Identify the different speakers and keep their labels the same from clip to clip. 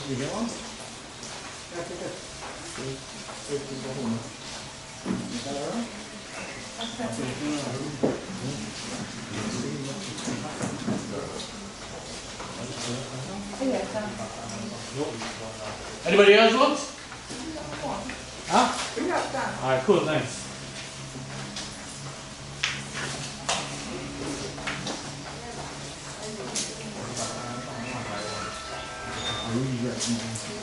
Speaker 1: Did you get one? Yeah, take it. Is that all right? Anybody else want? Huh? Alright, cool, thanks. I really recommend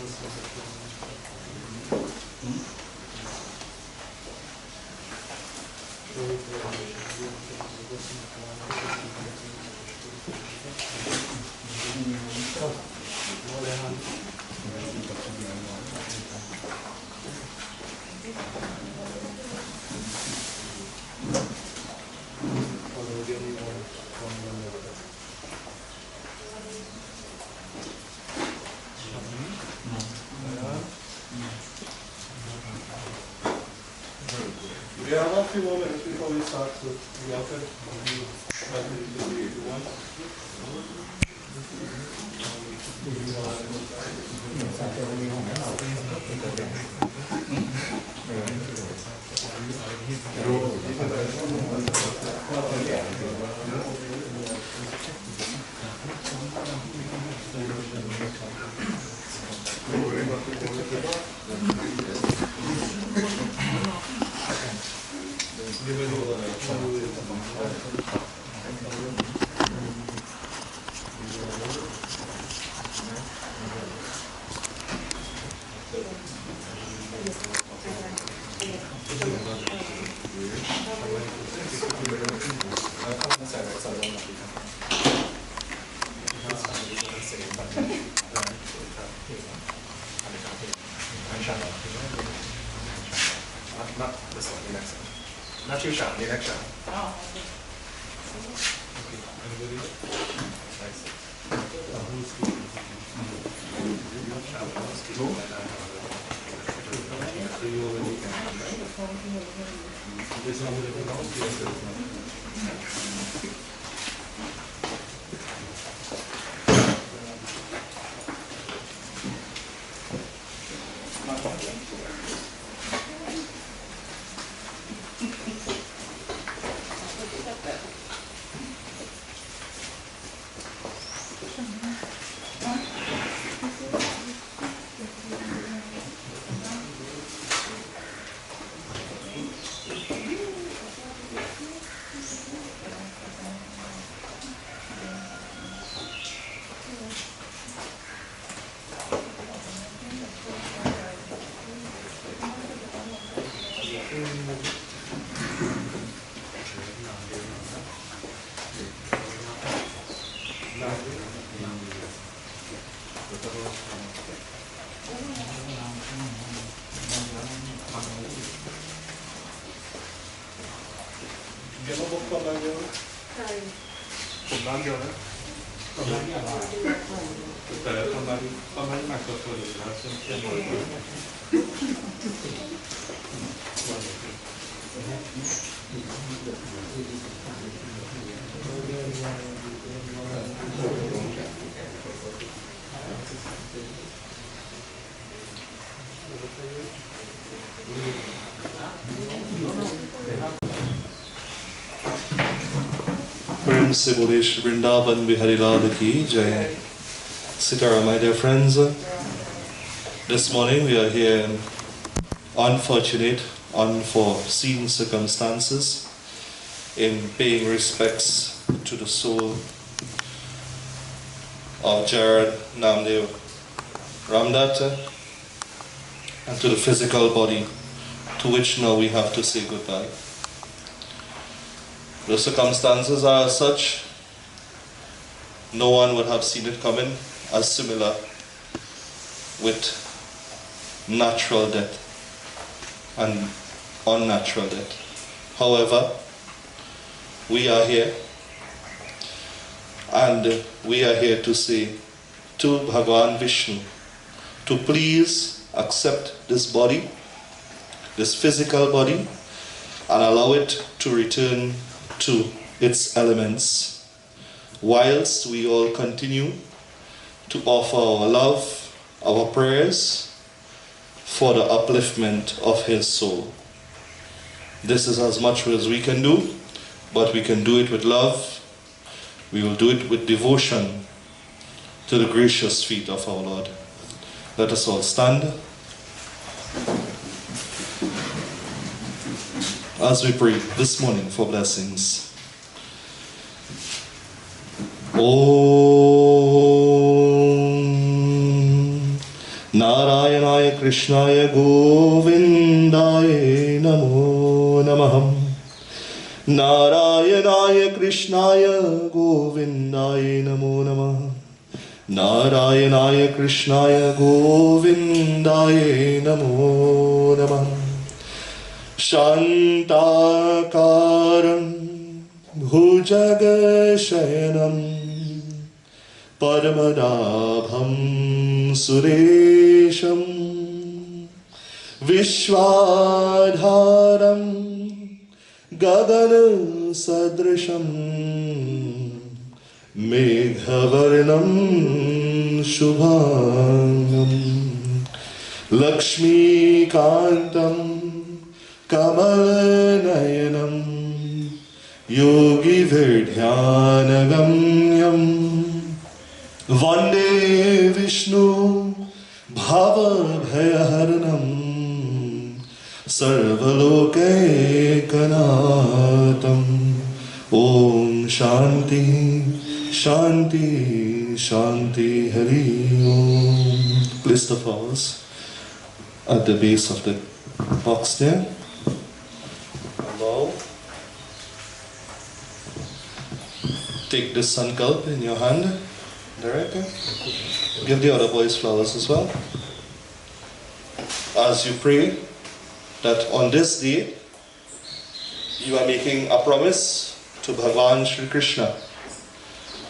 Speaker 2: We have a few more minutes before we start, so we have to do if you want.
Speaker 3: Not this one, the next one. Not too sharp, the next one.
Speaker 4: Oh.
Speaker 2: Prem se Bolesh Vrindavan Bihari Lal Ki Jai. Sitaram, my dear friends. This morning we are here in unfortunate, unforeseen circumstances in paying respects to the soul of Gerard Ramdatt and to the physical body to which now we have to say goodbye. The circumstances are such, no one would have seen it coming, as similar with natural death and unnatural death. However, we are here, and we are here to say to Bhagavan Vishnu to please accept this body, this physical body, and allow it to return to its elements, whilst we all continue to offer our love, our prayers for the upliftment of his soul. This is as much as we can do, but we can do it with love. We will do it with devotion to the gracious feet of our Lord. Let us all stand as we pray this morning for blessings. Om Nara कृष्णाय गोविन्दाय नमो नमः नारायणाय कृष्णाय गोविन्दाय नमो नमः नारायणाय कृष्णाय गोविन्दाय नमो नमः शान्ताकारं भुजगशयनं परमनाभं सुरेशं विश्वाधारं गगनसदृशं मेघवर्णं शुभांगं लक्ष्मीकान्तं कमलनयनं योगिभिर्ध्यानगम्यं वन्दे विष्णु भवभयहरणं सर्वलोकैकनाथम् ॐ शान्ति शान्ति शान्ति Hari Om. Place the flowers at the base of the box there. Bow. Take this sankalp in your hand, directly. Give the other boys flowers as well. As you pray that on this day you are making a promise to Bhagavan Shri Krishna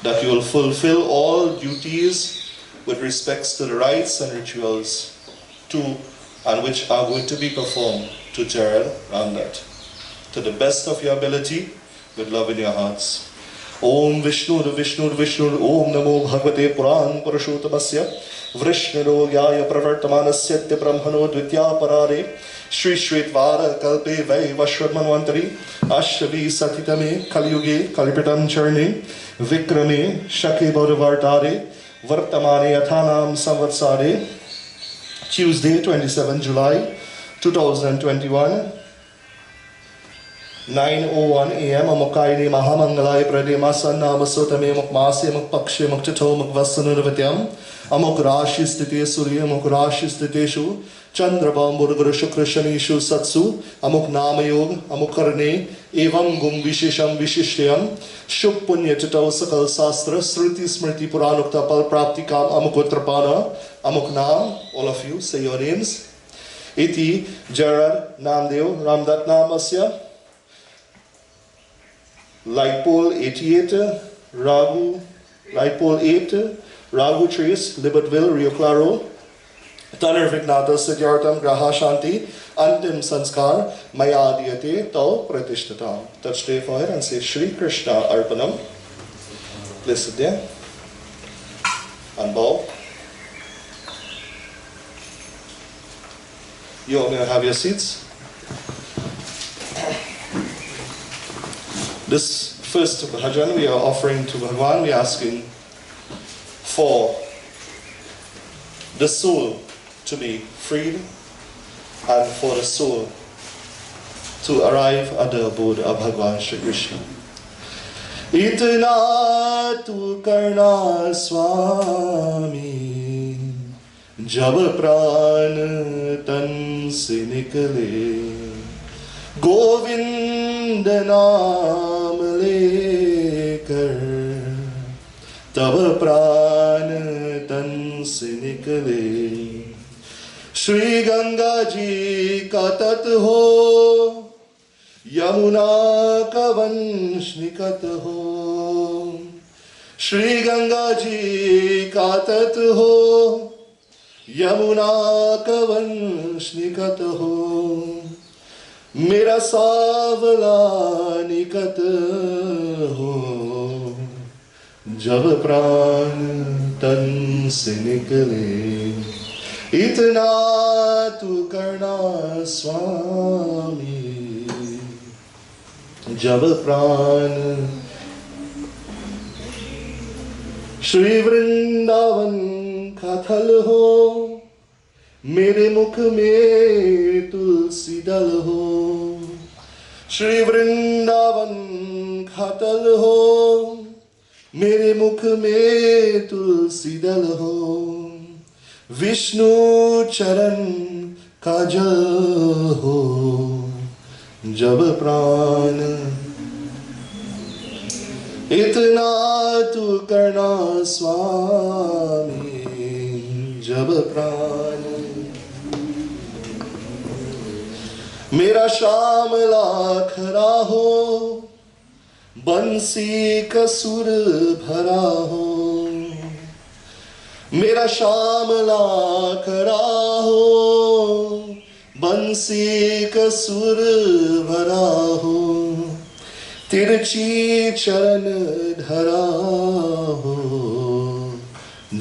Speaker 2: that you will fulfill all duties with respects to the rites and rituals to and which are going to be performed to Gerard Ramdatt to the best of your ability with love in your hearts. Om Vishnu Vishnu Vishnu Om Namo Bhagavate Puran Purushottamasya Vrishnarogyaya Pravartamanasya Brahmano Dvitya Parare Shri Shvetvara Kalpe Vaivashwadmanvantari Ashvi Satitame Kaliyuge Kalipitam Charne Vikrame Shake Baudavartare Vartamane Athanam Samvatsare Tuesday 27 July 2021 9:01 a.m. Amukaini Mahamangalai Prademasan Namasotame Mukmasi Mukpakshe Mukchato Mukvasanurvatyam Amuk Rashi Stite Surya Amuk Rashi Stiteshu Chandrabam Burguru Shukra Shanishu Satsu Amuk Namayog Amukarne Evam Gum Vishesham Vishishyam Shuk Punya Chitao Sakal Sastra Sruti Smriti Puranukta Pal Praptikam Amukutrapana Amuk Nam. All of you say your names. Iti Gerard Ramdatt Namasya Light pole 88, Raghu, light pole 8, Raghu Trace, Libertville, Rio Claro, Tanar Vignata, Siddhartam, Graha Shanti, Antim Sanskar, Maya Diyate, Tau Pratishthatam. Touch the forehead and say Shri Krishna Arpanam. Place it there. And bow. You all may have your seats. This first bhajan we are offering to Bhagavan, we are asking for the soul to be freed and for the soul to arrive at the abode of Bhagavan Shri Krishna. Itna tu karna swami jab pran tan se nikale Govind नाम लेकर तब प्राण तन से निकले श्री गंगा जी का तट हो यमुना का वंश निकट हो श्री गंगा जी का तट हो यमुना का वंश निकट हो मेरा सावला निकट हो जब प्राण तन से निकले इतना तू करना स्वामी जब प्राण श्री वृंदावन का थल हो मेरे मुख में तुलसी दल हो श्री वृंदावन खातल हो मेरे मुख में तुलसी दल हो विष्णु चरण का जल हो जब प्राण, इतना तू करना स्वामी जब प्राण। मेरा श्यामला खरा हो बंसी का सुर भरा हो, मेरा श्यामला खरा हो बंसी का सुर भरा हो, तिरछी चरण धरा हो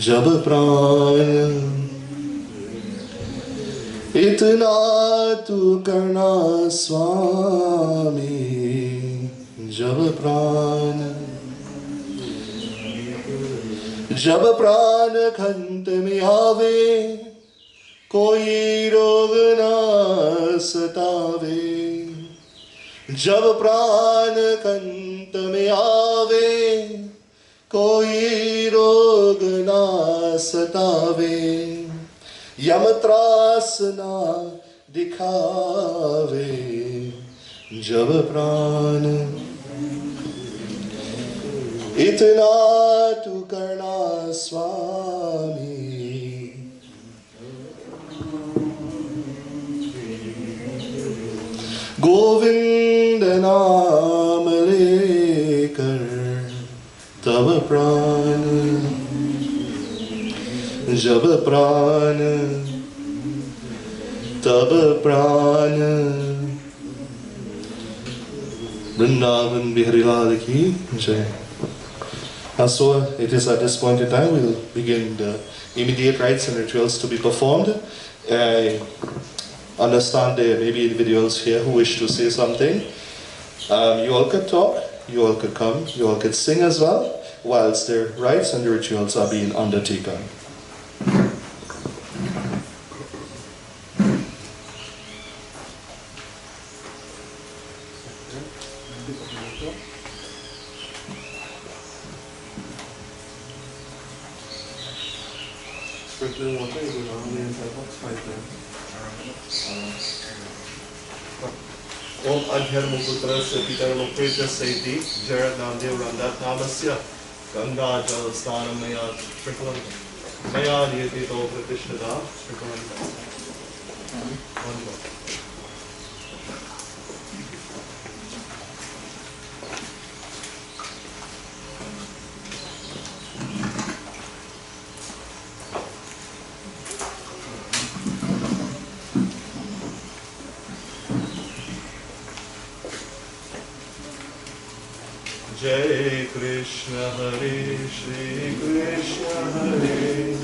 Speaker 2: जब प्राण, इतना तू करना स्वामी जब प्राण। जब प्राण खंत में आवे कोई रोग ना सतावे, जब प्राण कंत में आवे कोई रोग ना सतावे, यम त्रास ना दिखावे जब प्राण, इतना तू करना स्वामी। गोविंद नाम लेकर तब प्राण, जब प्राण तब प्राण। Vrindavan Bihari Lal ki jai. And so it is at this point in time we will begin the immediate rites and rituals to be performed. I understand there may be individuals here who wish to say something. You all could talk, you all could come, you all could sing as well, whilst their rites and the rituals are being undertaken.
Speaker 3: Sprinkling water, you go down the entire box 5 times. Om Adhyar Mukutra Sapitar Mukrita Saiti Gerard Ramdatt Namasya Ganga Jal Stanam Maya Sprinkling Maya Niyati To Pratishnada Sprinkling. One more. Jai Krishna Hare Shri Krishna Hare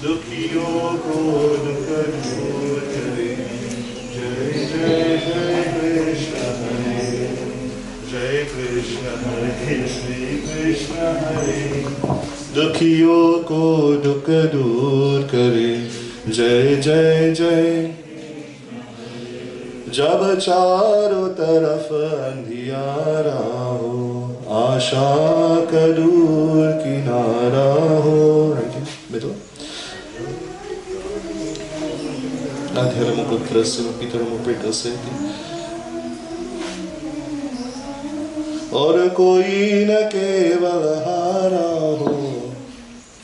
Speaker 3: Dukhiyo ko dukha dur kare. Jai Jai Jai Krishna Hare Jai Krishna Hare Shri Krishna Hare
Speaker 2: दुखियों को दुख दूर करे। जय जय जय। जब चारों तरफ अंधियारा हो आशा का दूर किनारा हो। बेटो नाध्यरमुपुत्रस्य पितरमुपेतस्य और कोई न केवल हारा हो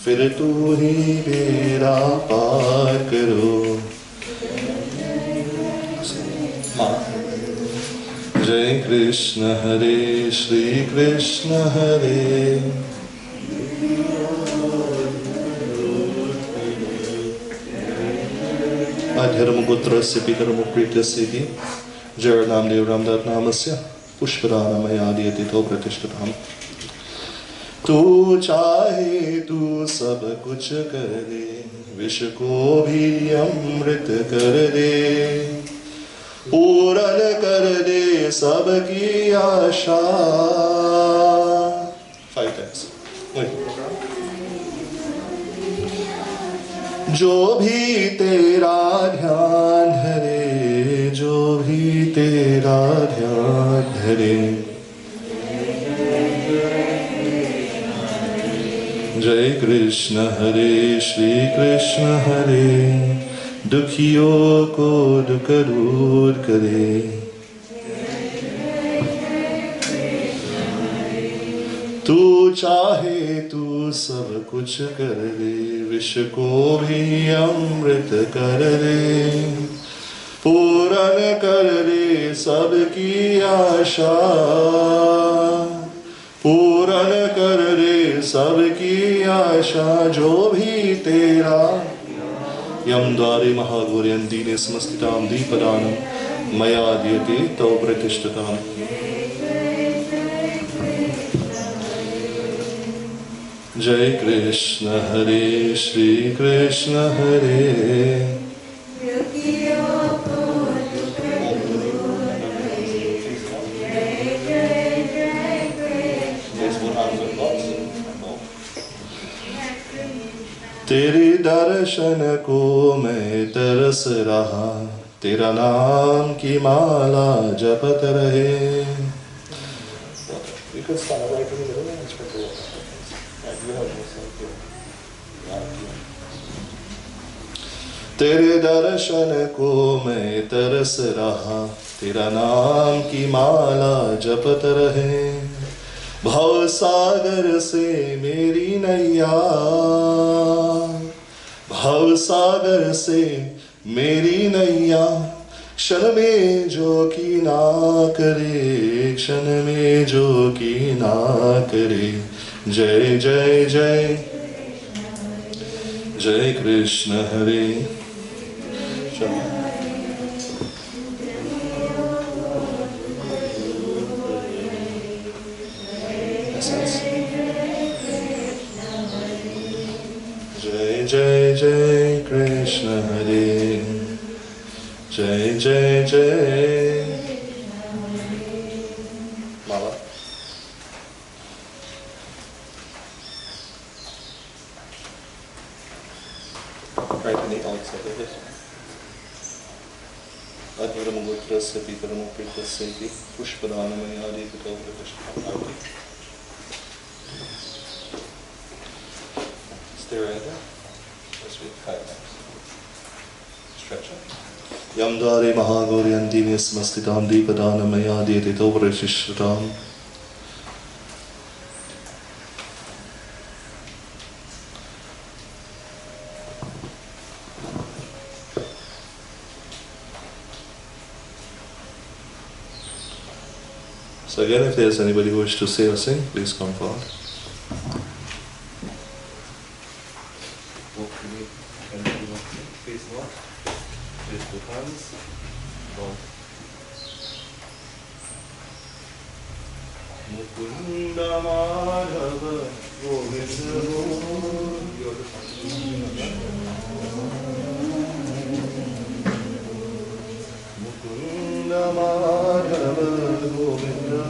Speaker 2: फिर तू ही मेरा पार करो। जय कृष्ण हरे श्री कृष्ण हरे। आध्यर्मुपुत्रस्य पितरमुपेतस्य Gerard Ramdatt नामस्य पुष्पदानमयादियतितो प्रतिष्ठितम्। तू चाहे तू सब कुछ कर दे विष को भी अमृत कर दे पूरन कर दे सबकी आशा। 5 times. जो भी तेरा ध्यान धरे जो भी तेरा ध्यान धरे। जय कृष्ण हरे श्री कृष्ण हरे दुखियों को दुख दूर करे। तू चाहे तू सब कुछ कर दे, विष को भी अमृत कर दे, पूर्ण कर दे सबकी आशा, पूर्ण कर दे सबकी आशा जो भी तेरा। यम द्वारे महागौर्यंदीने समस्तितां दीपदानं मया दीयते तव प्रतिष्ठिताम्। जय कृष्ण हरे श्री कृष्ण हरे। तेरे दर्शन को मैं तरस रहा, तेरा नाम की माला जपत रहे। तेरे दर्शन को मैं तरस रहा, तेरा नाम की माला जपत रहे। भव सागर से मेरी नैया, भव सागर से मेरी नैया, क्षण में जो की ना करे, क्षण में जो की ना करे। जय जय जय जय कृष्ण हरे। जय जय जय कृष्ण हरे। जय जय जय माला। Right in the outside of it. Advaramugurtrasya pitaramupitasya pushpadanamaya dikatavratashtam. Stay right there. Let's read 5 times. Stretch up. Yam dare mahagauryandini smastitam deepadanamaya dikatavratashtam. So again, if there's anybody who wishes to say or sing, please come forward. Face north, face both hands, down. Mukunda Madhava Govinda Mukunda Madhava Govinda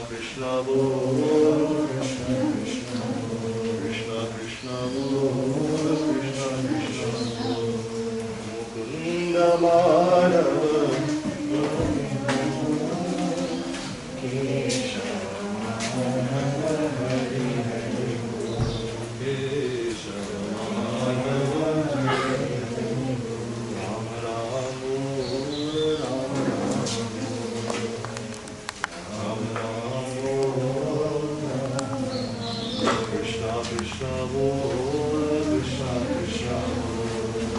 Speaker 2: Krishna Lord, Krishna Krishna, Krishna Krishna Lord, Krishna Krishna, Mukunda Madhava, Kesha Hari Hari, Kesha Madhava, Rama Rama, Rama Krishna Krishna Lord, Krishna Krishna Lord,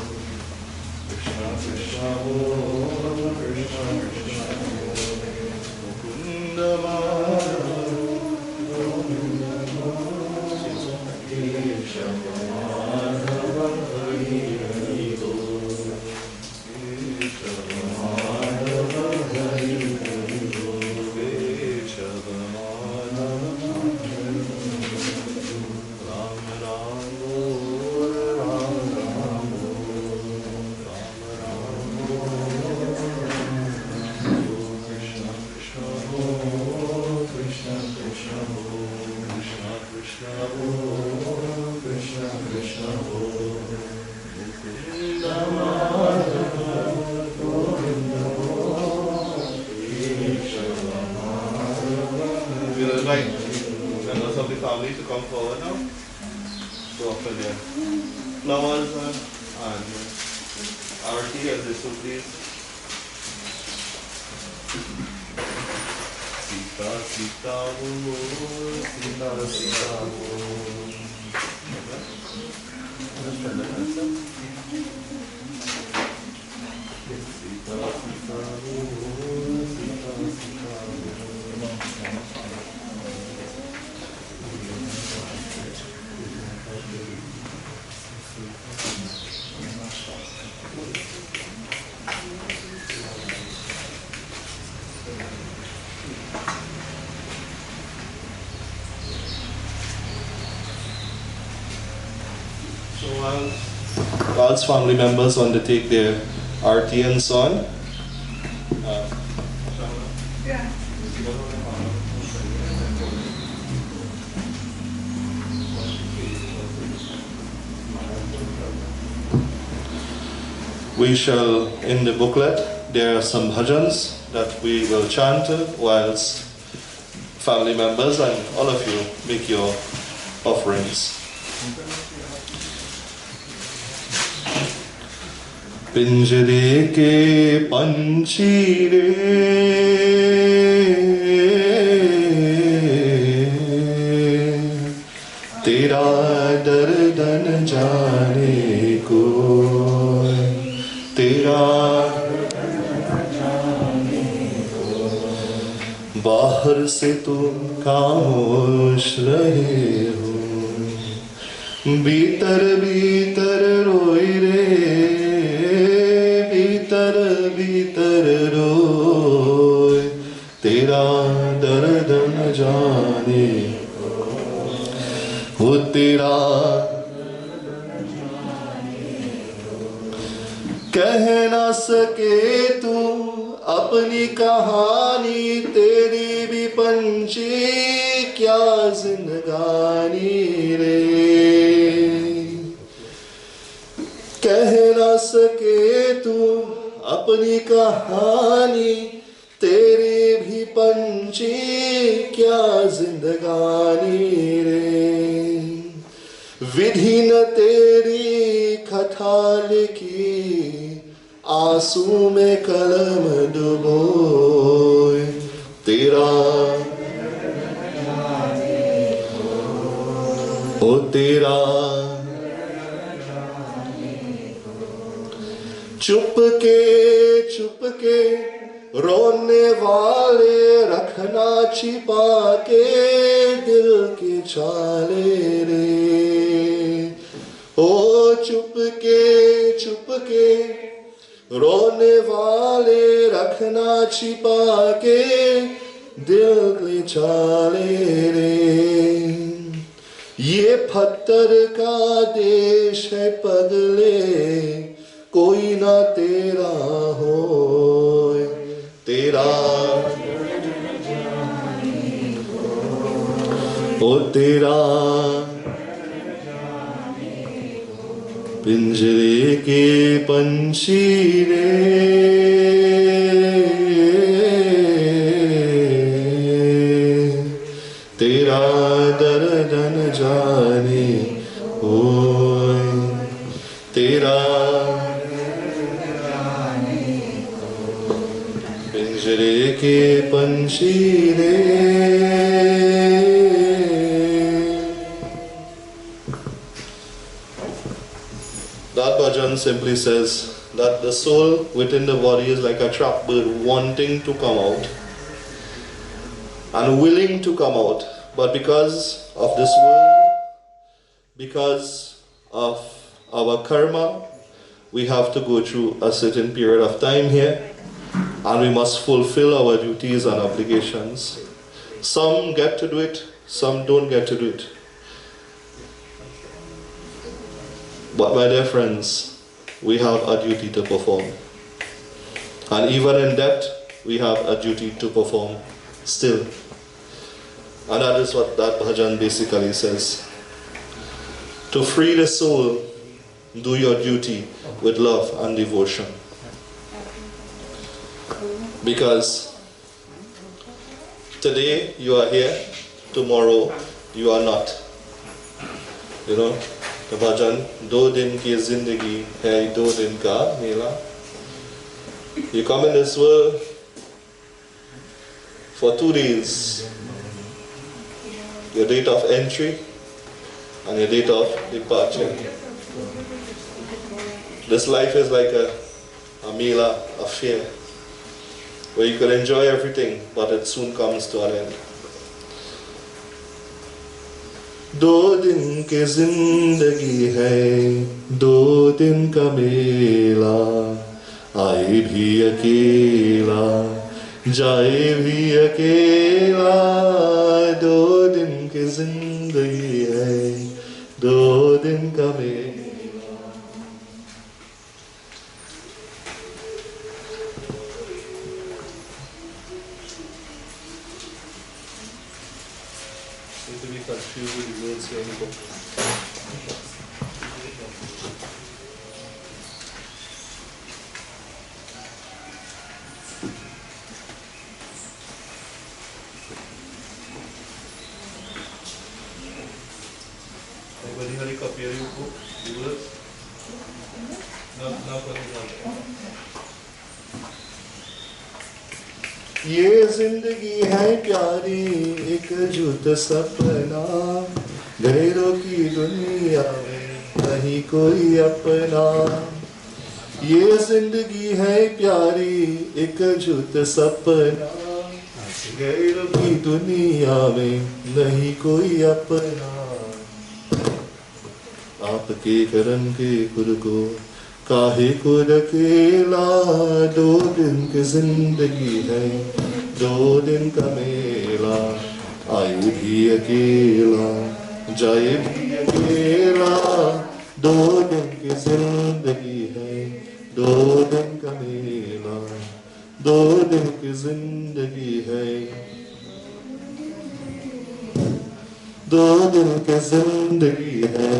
Speaker 2: Krishna Krishna Lord, Krishna Krishna Lord, Mukunda Madhava, Kesha Madhava, Hari Hari Lord, Kesha Madhava, Hari Hari Lord, Kesha Madhava. Krishna Krishna go up in there. Flowers and Aarti as this one, please. Sita, Sita, oh, Sita, Sita, oh. Just try that answer. Sita, Sita, oh, Sita, Sita, oh. Whilst family members undertake their arti and so on, we shall, in the booklet, there are some bhajans that we will chant whilst family members and all of you make your offerings. पिंजरे के पंछी रे तेरा दर्द न जाने को तेरा बाहर से तुम खामोश रहे हो भीतर भीतर रोई रे भीतर रोए तेरा दर्द न जाने हो तेरा कह ना सके तू अपनी कहानी तेरी भी पंछी क्या जिंदगानी रे कह ना सके तू अपनी कहानी तेरी भी पंछी क्या जिंदगानी रे विधि न तेरी कथा लिखी आंसू में कलम डुबोए तेरा ओ तेरा चुप के रोने वाले रखना छिपा के दिल के छाले रे ओ चुप के रोने वाले रखना छिपा के दिल के छाले रे ये पत्थर का देश है पगले कोई ना तेरा हो तेरा ओ तेरा पिंजरे के पंछी रे तेरा दर्द न जाने ओए तेरा पिंजरे के पंछी रे That bhajan simply says that the soul within the body is like a trapped bird wanting to come out and willing to come out, but because of this world, because of our karma, we have to go through a certain period of time here and we must fulfill our duties and obligations. Some get to do it, some don't get to do it. But my dear friends, we have a duty to perform. And even in that, we have a duty to perform still. And that is what that bhajan basically says. To free the soul, do your duty with love and devotion. Because today you are here, tomorrow you are not. You know? तो भजन 2 दिन की जिंदगी है 2 दिन का मेला. You come in this world for 2 days. Your date of entry and your date of departure. This life is like a mela, a fair, where you can enjoy everything, but it soon comes to an end. 2 दिन की जिंदगी है 2 दिन का मेला, आए भी अकेला जाए भी अकेला. 2 दिन की जिंदगी है 2 दिन का मेला. To be confused with the words here in the book. Anybody had a copy of your book? The words? Not what you want. ये जिंदगी है प्यारी एक झूठ सपना, गैरों की दुनिया में नहीं कोई अपना. ये जिंदगी है प्यारी एक झूठ सपना, गैरों की दुनिया में नहीं कोई अपना. आपके करम के खुद को काहे को अकेला, 2 दिन की जिंदगी है 2 दिन का मेला, आए भी अकेला जाए भी अकेला. 2 दिन की जिंदगी है 2 दिन का मेला, 2 दिन की जिंदगी है 2 दिन की जिंदगी है.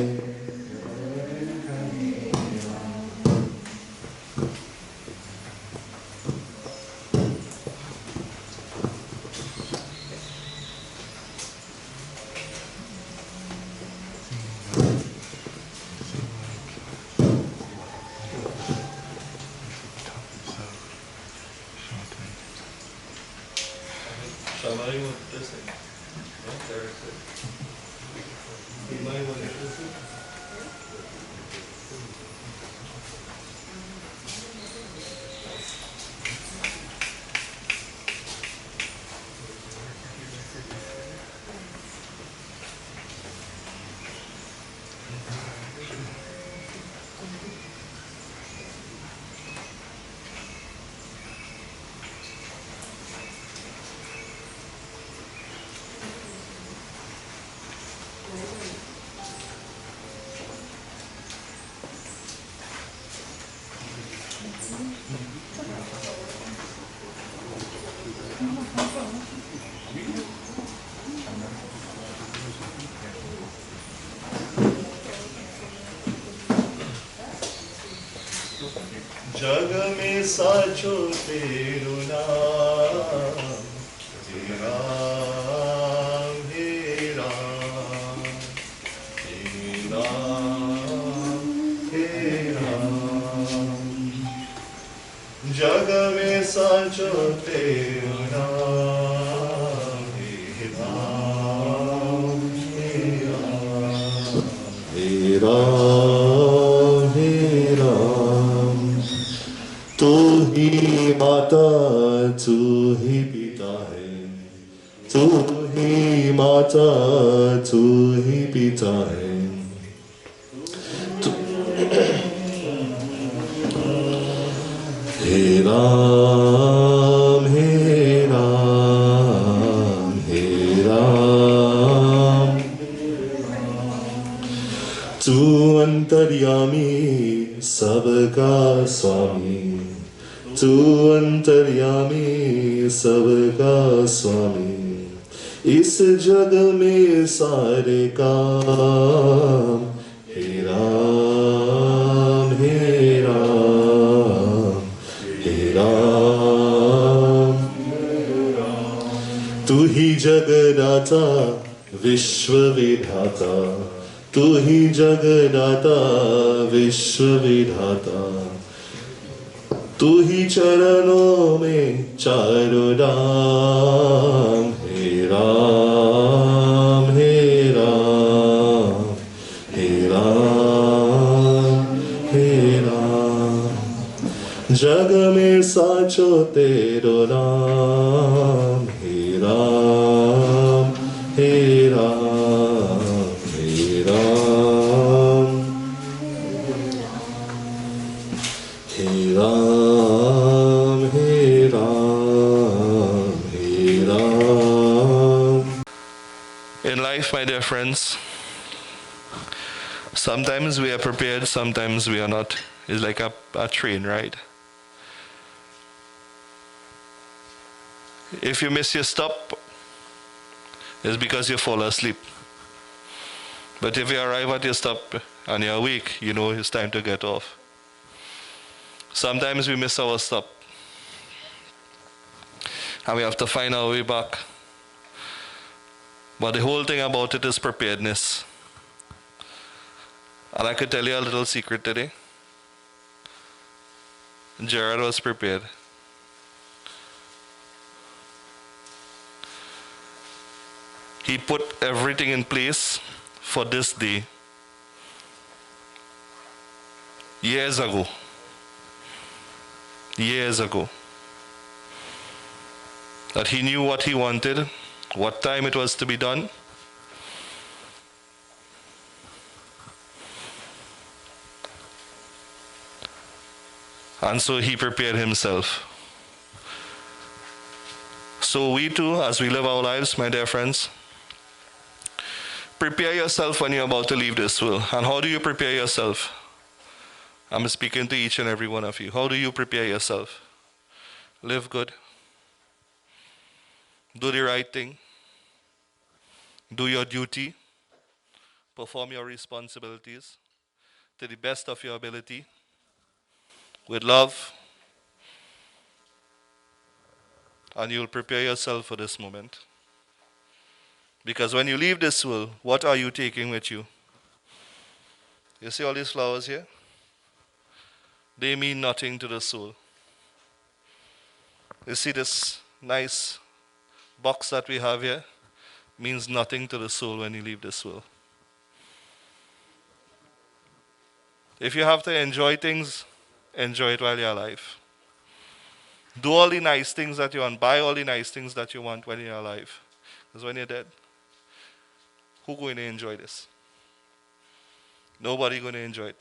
Speaker 2: जग में साचो तेरो नाम, हे राम हे राम हे राम हे राम. जग में साचो तेरो नाम, हे राम हे राम हे राम हे राम. तू ही माता तू ही पिता है, तू ही माता तू ही पिता है. हे राम हे राम हे राम. तू अंतर्यामी सबका स्वामी, तू अंतर्यामी सबका स्वामी. इस जग में सारे काम, हे राम हे राम हे राम. तू ही जगदाता विश्व विधाता, तू ही जगदाता विश्व विधाता, तू ही चरणों में चारों धाम। हे राम हे राम हे राम हे राम, जग में साचो तेरो नाम। हे राम हे राम हे राम हे राम हे राम हे Ram. In life, my dear friends, sometimes we are prepared, sometimes we are not. It's like a train ride. If you miss your stop, it's because you fall asleep. But if you arrive at your stop and you're awake, you know it's time to get off. Sometimes we miss our stop and we have to find our way back. But the whole thing about it is preparedness. And I could tell you a little secret today. Gerard was prepared. He put everything in place for this day years ago. Years ago. That he knew what he wanted, what time it was to be done. And so he prepared himself. So we too, as we live our lives, my dear friends, prepare yourself when you're about to leave this world. And how do you prepare yourself? I'm speaking to each and every one of you. How do you prepare yourself? Live good. Do the right thing. Do your duty. Perform your responsibilities to the best of your ability. With love. And you'll prepare yourself for this moment. Because when you leave this world, what are you taking with you? You see all these flowers here? They mean nothing to the soul. You see this nice box that we have here? Means nothing to the soul when you leave this world. If you have to enjoy things, enjoy it while you're alive. Do all the nice things that you want. Buy all the nice things that you want when you're alive. Because when you're dead, who's going to enjoy this? Nobody going to enjoy it.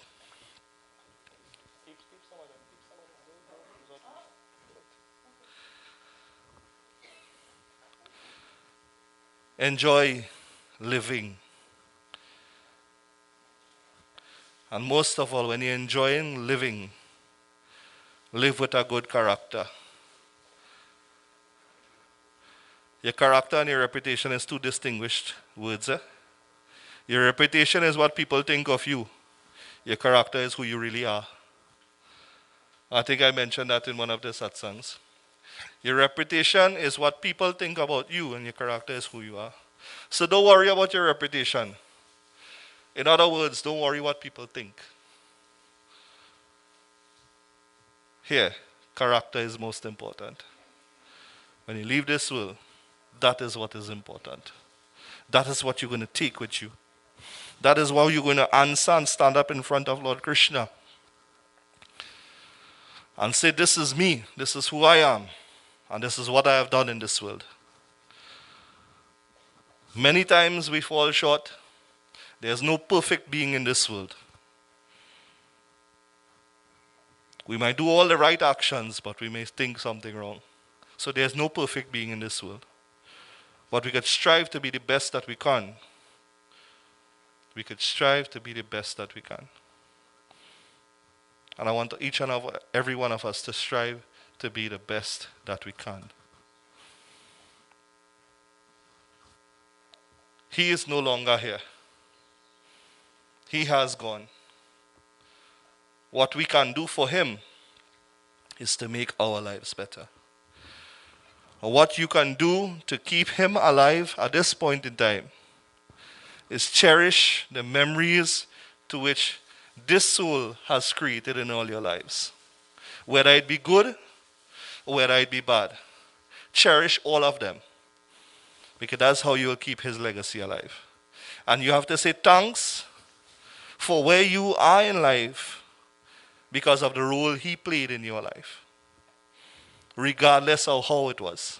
Speaker 2: Enjoy living. And most of all, when you're enjoying living, live with a good character. Your character and your reputation is two distinguished words. Your reputation is what people think of you. Your character is who you really are. I think I mentioned that in one of the satsangs. Your reputation is what people think about you, and your character is who you are. So don't worry about your reputation. In other words, don't worry what people think. Here, character is most important. When you leave this world, that is what is important. That is what you're going to take with you. That is why you're going to answer and stand up in front of Lord Krishna and say, this is me, this is who I am, and this is what I have done in this world. Many times we fall short. There's no perfect being in this world. We might do all the right actions, but we may think something wrong. So there's no perfect being in this world. But we could strive to be the best that we can. We could strive to be the best that we can. And I want each and every one of us to strive to be the best that we can. He is no longer here. He has gone. What we can do for him is to make our lives better. What you can do to keep him alive at this point in time is cherish the memories to which this soul has created in all your lives. Whether it be good or whether it be bad. Cherish all of them. Because that's how you will keep his legacy alive. And you have to say thanks for where you are in life because of the role he played in your life. Regardless of how it was,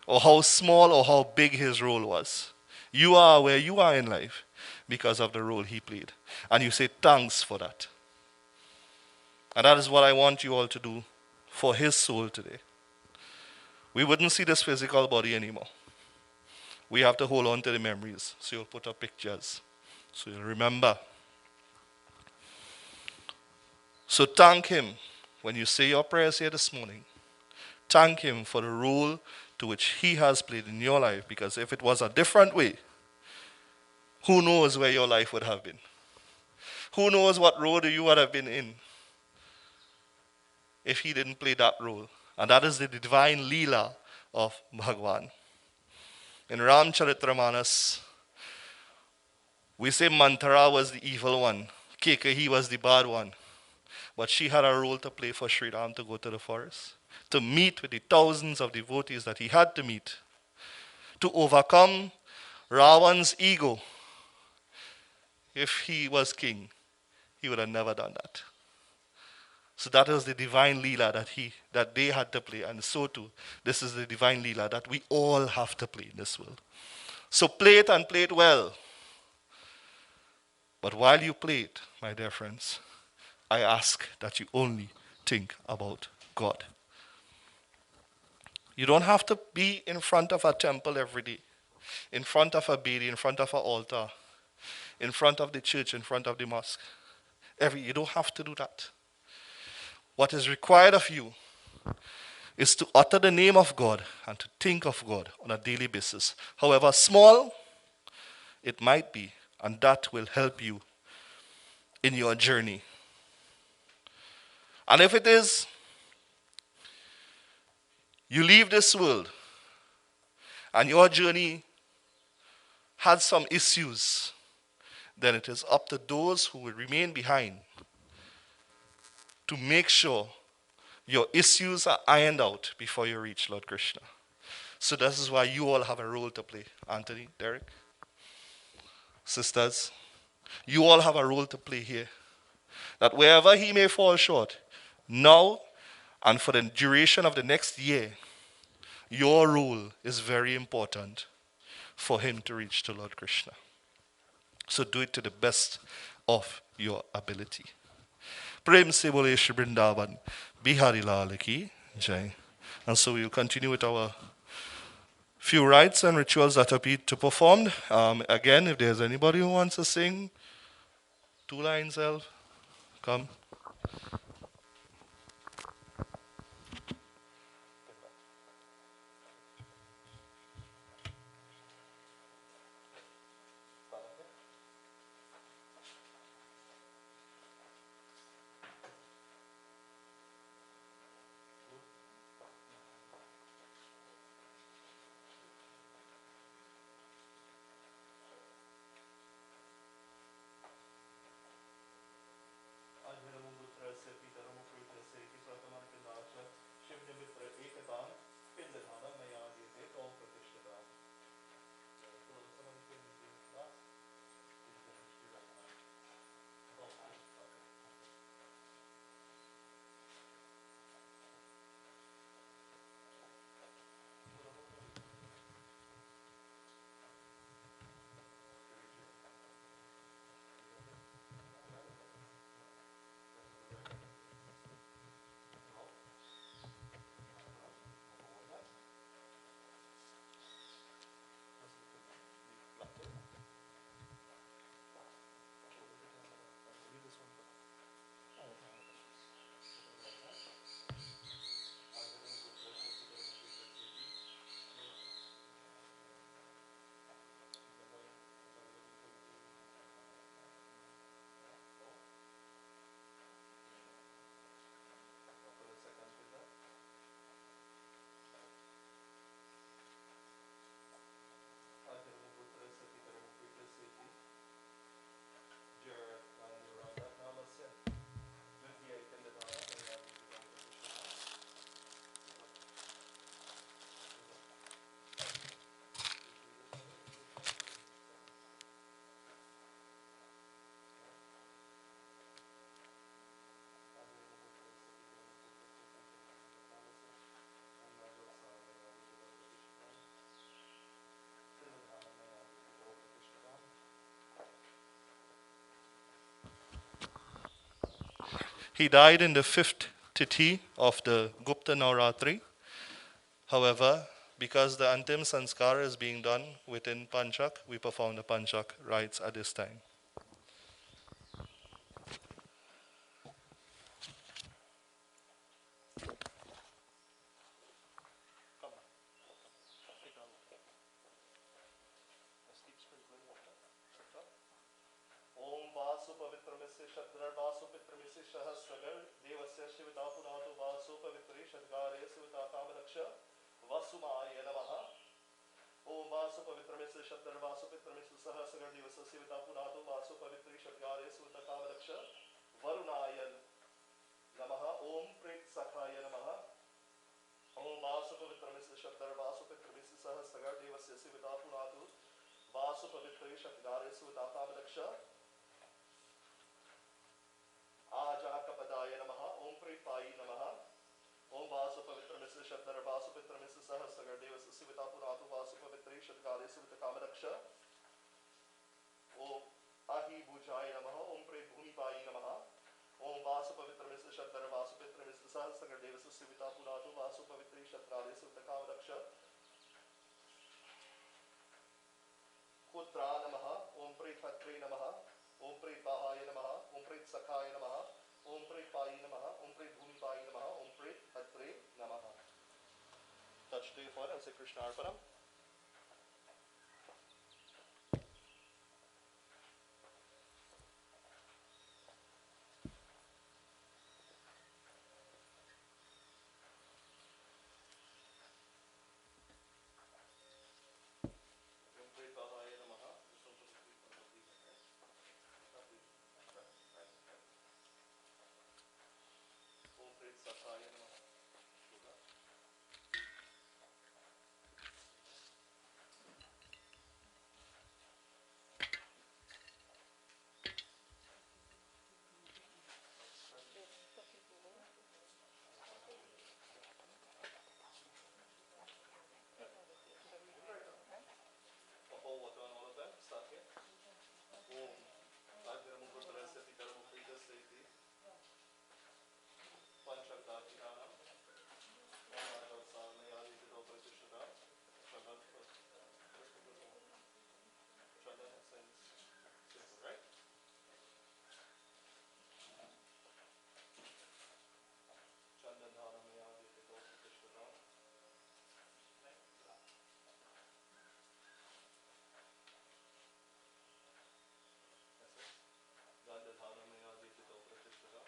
Speaker 2: or how small or how big his role was. You are where you are in life because of the role he played. And you say thanks for that. And that is what I want you all to do for his soul today. We wouldn't see this physical body anymore. We have to hold on to the memories. So you'll put up pictures. So you'll remember. So thank him when you say your prayers here this morning. Thank him for the role to which he has played in your life. Because if it was a different way, who knows where your life would have been? Who knows what road you would have been in if he didn't play that role? And that is the divine Leela of Bhagwan. In Ramcharitamanas, we say Manthara was the evil one. Kekahi was the bad one. But she had a role to play for Sri Ram to go to the forest, to meet with the thousands of devotees that he had to meet, to overcome Ravan's ego. If he was king, he would have never done that. So that was the divine Leela that they had to play. And so too, this is the divine Leela that we all have to play in this world. So play it and play it well. But while you play it, my dear friends, I ask that you only think about God. You don't have to be in front of a temple every day, in front of a Bedi, in front of an altar, in front of the church, in front of the mosque. You don't have to do that. What is required of you is to utter the name of God and to think of God on a daily basis. However small it might be, and that will help you in your journey. And if it is, you leave this world and your journey had some issues, then it is up to those who will remain behind to make sure your issues are ironed out before you reach Lord Krishna. So this is why you all have a role to play. Anthony, Derek, sisters, you all have a role to play here. That wherever he may fall short, now and for the duration of the next year, your role is very important for him to reach to Lord Krishna. So do it to the best of your ability. Prem se bole Shri Vrindavan, Bihari Lal ki jai. And so we'll continue with our few rites and rituals that are to performed. Again, if there's anybody who wants to sing, 2 lines, Elf, come. He died in the 5th Tithi of the Gupta Navratri. However, because the Antim Sanskar is being done within Panchak, we perform the Panchak rites at this time. Om Vasu Pavitramise Shadrar Vasu Pitramise Shahasragar Devasya Shivita Punatu Vasu Pavitri Shadgare Sivita Kamadaksha Vasumaya Namaha. Om Vasu Pavitramise Shadrar Vasu Pitramise Sahasragar Devasya Shivita Punatu Vasu Pavitri Shadgare Sivita Kamadaksha Varunaya Namaha. Om Prit Sakhaya Namaha. Om Vasu Pavitramise Shadrar Vasu Pitramise Sahasragar Devasya Shivita Punatu Vasu Pavitri Shadgare Sivita Kamadaksha Ajakapadaaya Namaha. Om Pripayi Namaha. Om Vasu Pavitramise Shadrar Vasu Pitramise Sahasragar Devasya Sivita Punatu Vasu Pavitri Shadgare Sivita Kamadaksha Om Ahi Bhujaya Namaha. Om Prit Bhumipayi Namaha. Om Vasu Pavitramise Shadrar Vasu Pitramise Sahasragar Devasya Sivita Punatu Vasu Pavitri Shadgare Sivita Kamadaksha Kutra Namaha. Om Prit Hatre Namaha. Om Prit Bahaya Namaha. Om Prit Sakhaya Namaha. Om Prit Payi Namaha. Om Prit Bhumipayi Namaha. Om Prit Hatre Namaha. Touch to your forehead and say Krishna Arpanam. Om Prit Bahaya Namaha. Om Prit Sakhaya Namaha. Pour water on all of them. Start here. Om Agniramukrudrasya Pitaramukrita Panchakdakinanam Om Pratishtha Chandan essence. Simple, right? Chandan Dhanam Yaditito Pratishtha. Gandha Dhanam Yaditito Pratishtha.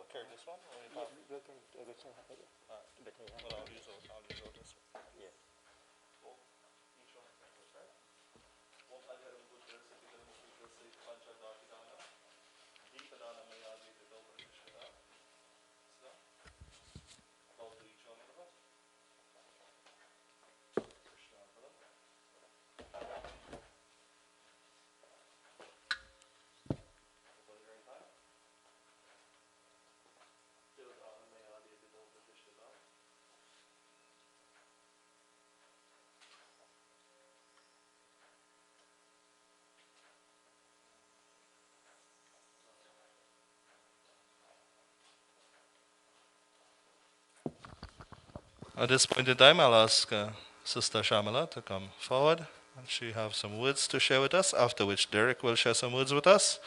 Speaker 2: Carry this one? Or you have? Well, I'll use this one.
Speaker 4: Yes.
Speaker 2: Oh, each one separate, right? Om Agniramukrudrasya Pitaramukrita Panchakdakinanam Deepadanam Yaditito Pratishtha. So, bow to each one of us. Krishna Arpanam. For the very time. Deepadanam Yaditito Pratishtha. At this point in time, I'll ask Sister Shamala to come forward. And she have some words to share with us, after which Derek will share some words with us,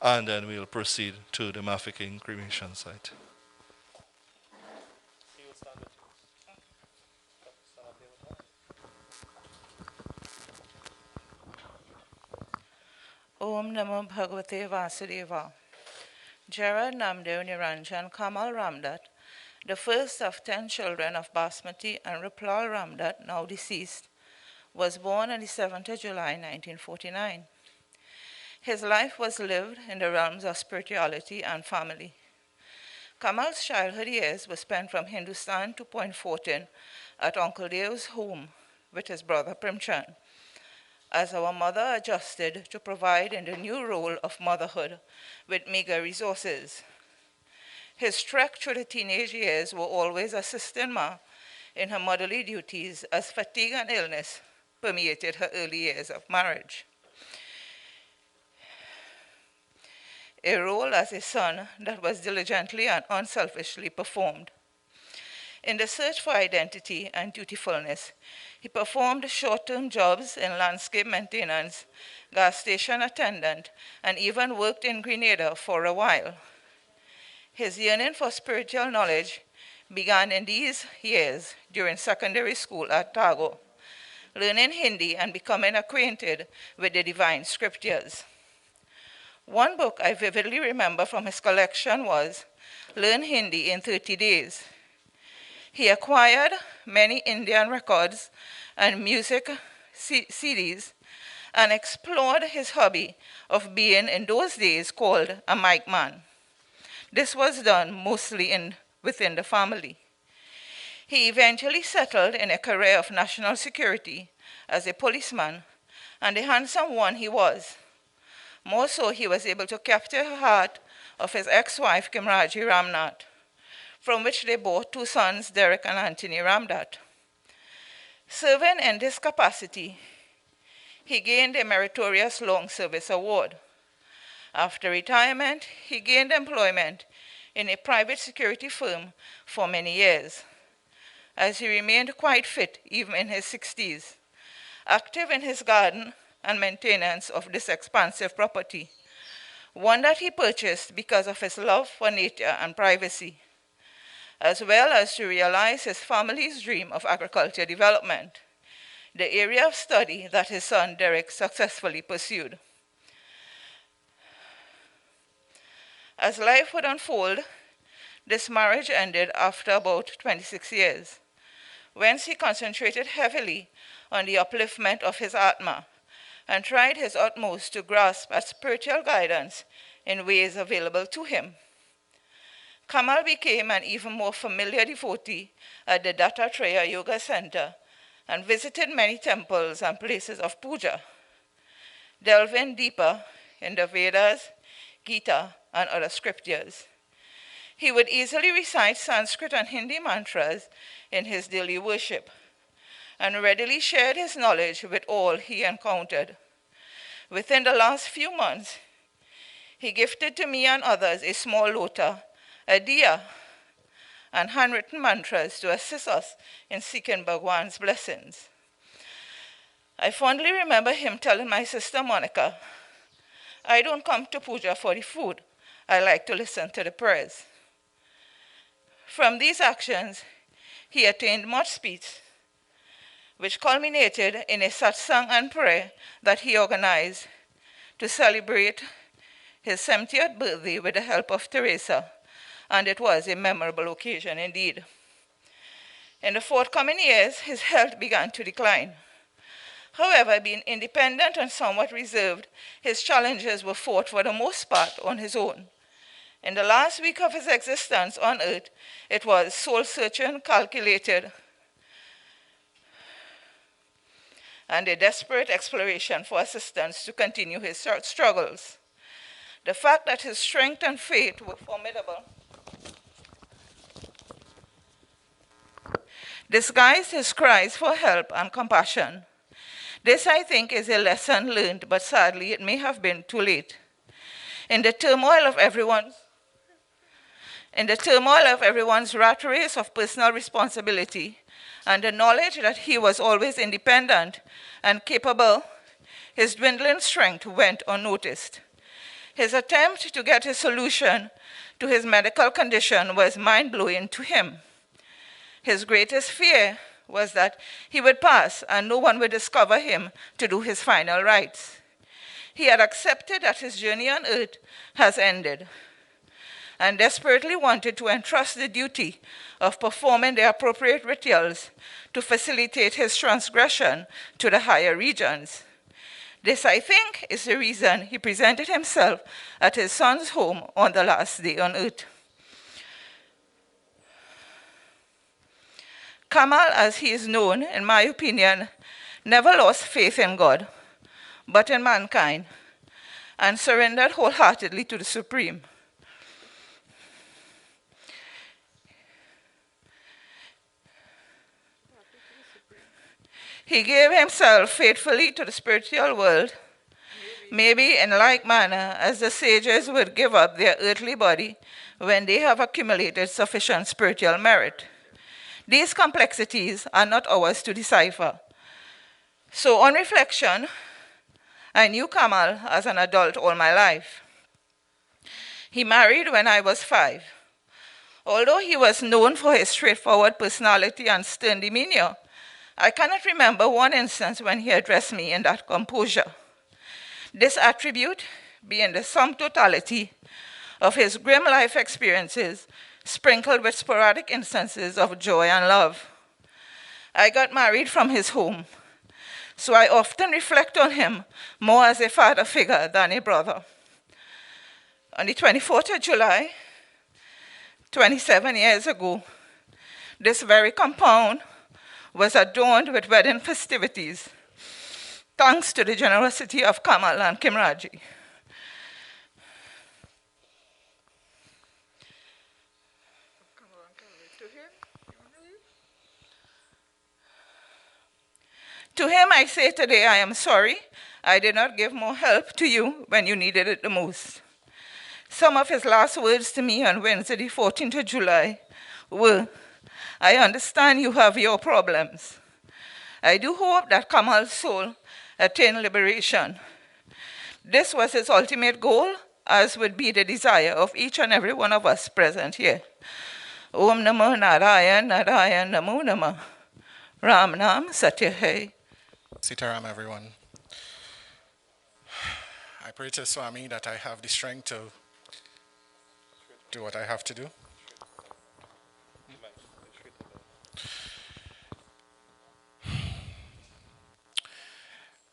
Speaker 2: and then we'll proceed to the Mafeking cremation site.
Speaker 5: Om Namo Bhagavate Vasudeva. Gerard Ramdatt Niranjan Kamal Ramdatt, the first of 10 children of Basmati and Riplal Ramdatt, now deceased, was born on the 7th of July 1949. His life was lived in the realms of spirituality and family. Kamal's childhood years were spent from Hindustan to Point Fortin at Uncle Deo's home, with his brother Primchan, as our mother adjusted to provide in the new role of motherhood with meager resources. His trek through the teenage years were always assisting Ma in her motherly duties as fatigue and illness permeated her early years of marriage. A role as a son that was diligently and unselfishly performed. In the search for identity and dutifulness, he performed short-term jobs in landscape maintenance, gas station attendant, and even worked in Grenada for a while. His yearning for spiritual knowledge began in these years during secondary school at Tago, learning Hindi and becoming acquainted with the divine scriptures. One book I vividly remember from his collection was Learn Hindi in 30 Days. He acquired many Indian records and music CDs and explored his hobby of being, in those days, called a mic man. This was done mostly within the family. He eventually settled in a career of national security as a policeman, and the handsome one he was. More so, he was able to capture the heart of his ex-wife, Gerard Ramdatt, from which they bore two sons, Derek and Anthony Ramdatt. Serving in this capacity, he gained a meritorious long service award. After retirement, he gained employment in a private security firm for many years, as he remained quite fit even in his 60s, active in his garden and maintenance of this expansive property, one that he purchased because of his love for nature and privacy, as well as to realize his family's dream of agriculture development, the area of study that his son Derek successfully pursued. As life would unfold, this marriage ended after about 26 years, whence he concentrated heavily on the upliftment of his Atma and tried his utmost to grasp at spiritual guidance in ways available to him. Kamal became an even more familiar devotee at the Dattatreya Yoga Center and visited many temples and places of puja, delving deeper in the Vedas, Gita, and other scriptures. He would easily recite Sanskrit and Hindi mantras in his daily worship and readily shared his knowledge with all he encountered. Within the last few months, he gifted to me and others a small lota, a diya, and handwritten mantras to assist us in seeking Bhagwan's blessings. I fondly remember him telling my sister Monica, "I don't come to puja for the food. I like to listen to the prayers." From these actions, he attained much speech, which culminated in a satsang and prayer that he organized to celebrate his 70th birthday with the help of Teresa, and it was a memorable occasion indeed. In the forthcoming years, his health began to decline. However, being independent and somewhat reserved, his challenges were fought for the most part on his own. In the last week of his existence on earth, it was soul-searching, calculated, and a desperate exploration for assistance to continue his struggles. The fact that his strength and faith were formidable disguised his cries for help and compassion. This, I think, is a lesson learned, but sadly it may have been too late. In the turmoil of everyone's rat race of personal responsibility and the knowledge that he was always independent and capable, his dwindling strength went unnoticed. His attempt to get a solution to his medical condition was mind-blowing to him. His greatest fear was that he would pass and no one would discover him to do his final rites. He had accepted that his journey on earth has ended and desperately wanted to entrust the duty of performing the appropriate rituals to facilitate his transgression to the higher regions. This, I think, is the reason he presented himself at his son's home on the last day on earth. Kamal, as he is known, in my opinion, never lost faith in God, but in mankind, and surrendered wholeheartedly to the Supreme. He gave himself faithfully to the spiritual world, maybe in like manner as the sages would give up their earthly body when they have accumulated sufficient spiritual merit. These complexities are not ours to decipher. So on reflection, I knew Kamal as an adult all my life. He married when I was 5. Although he was known for his straightforward personality and stern demeanor, I cannot remember one instance when he addressed me in that composure. This attribute being the sum totality of his grim life experiences, sprinkled with sporadic instances of joy and love. I got married from his home, so I often reflect on him more as a father figure than a brother. On the 24th of July, 27 years ago, this very compound was adorned with wedding festivities, thanks to the generosity of Kamal and Kimraji. To him, I say today, I am sorry I did not give more help to you when you needed it the most. Some of his last words to me on Wednesday, the 14th of July, were, I understand you have your problems. I do hope that Kamal's soul attained liberation. This was his ultimate goal, as would be the desire of each and every one of us present here. Om Namo Narayan, Narayan Namo Namah. Ram Nam Satya Hai.
Speaker 4: Sitaram, everyone. I pray to Swami that I have the strength to do what I have to do.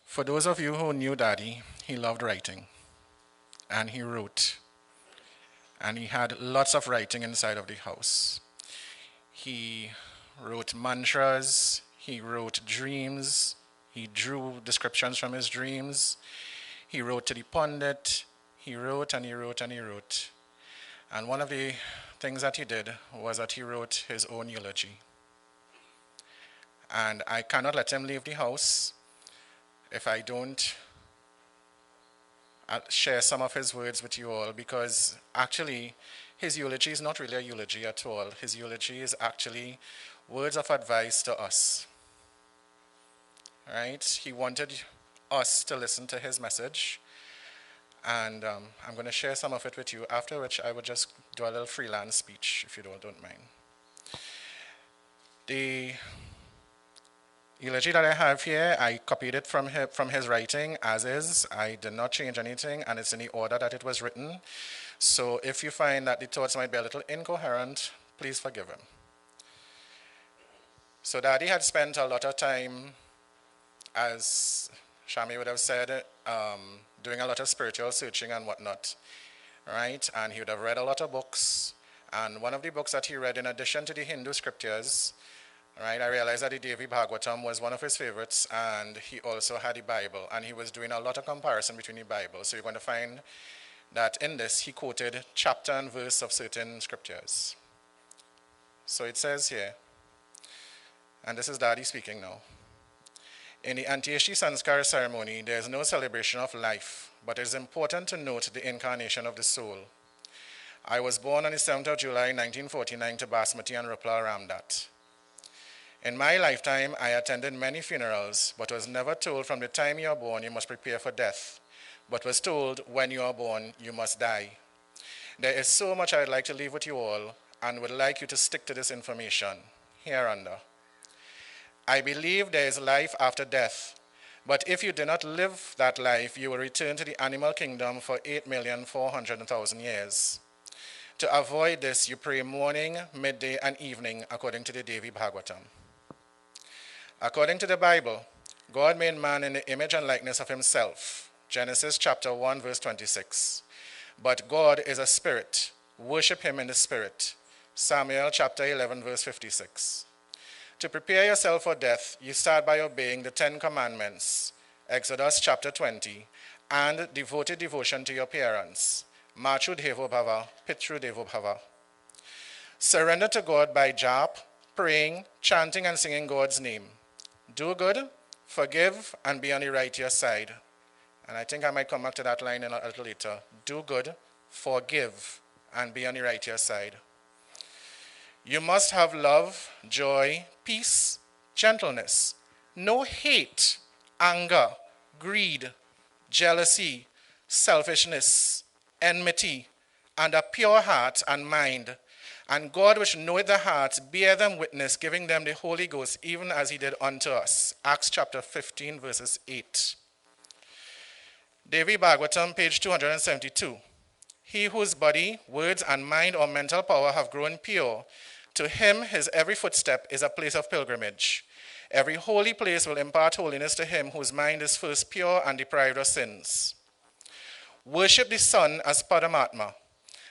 Speaker 4: For those of you who knew Daddy, he loved writing, and he wrote, and he had lots of writing inside of the house. He wrote mantras, he wrote dreams, he drew descriptions from his dreams, he wrote to the pundit, he wrote and he wrote and he wrote. And one of the things that he did was that he wrote his own eulogy. And I cannot let him leave the house if I don't share some of his words with you all, because actually his eulogy is not really a eulogy at all. His eulogy is actually words of advice to us. Right? He wanted us to listen to his message, and I'm going to share some of it with you, after which I would just do a little freelance speech, if you don't mind. The eulogy that I have here, I copied it from his writing as is. I did not change anything, and it's in the order that it was written. So if you find that the thoughts might be a little incoherent, please forgive him. So Daddy had spent a lot of time, as Shami would have said, doing a lot of spiritual searching and whatnot, right? And he would have read a lot of books. And one of the books that he read, in addition to the Hindu scriptures, right, I realized that the Devi Bhagavatam was one of his favorites, and he also had the Bible, and he was doing a lot of comparison between the Bible. So you're going to find that in this, he quoted chapter and verse of certain scriptures. So it says here, and this is Daddy speaking now. In the Antieshi Sanskar ceremony, there is no celebration of life, but it is important to note the incarnation of the soul. I was born on the 7th of July, 1949 to Basmati and Gerard Ramdatt. In my lifetime, I attended many funerals, but was never told from the time you are born you must prepare for death, but was told when you are born you must die. There is so much I'd like to leave with you all, and would like you to stick to this information hereunder. I believe there is life after death, but if you do not live that life, you will return to the animal kingdom for 8,400,000 years. To avoid this, you pray morning, midday, and evening according to the Devi Bhagavatam. According to the Bible, God made man in the image and likeness of himself. Genesis chapter 1, verse 26. But God is a spirit. Worship him in the spirit. Samuel chapter 11, verse 56. To prepare yourself for death, you start by obeying the 10 Commandments, Exodus chapter 20, and devoted devotion to your parents, Matru Devo Bhava, Pitru Devo Bhava. Surrender to God by jap, praying, chanting, and singing God's name. Do good, forgive, and be on the righteous side. And I think I might come back to that line a little later. Do good, forgive, and be on the righteous side. You must have love, joy, peace, gentleness, no hate, anger, greed, jealousy, selfishness, enmity, and a pure heart and mind. And God, which knoweth the heart, bear them witness, giving them the Holy Ghost, even as he did unto us. Acts chapter 15, verses 8. Devi Bhagavatam, page 272. He whose body, words, and mind or mental power have grown pure, to him his every footstep is a place of pilgrimage. Every holy place will impart holiness to him whose mind is first pure and deprived of sins. Worship the Son as Paramatma,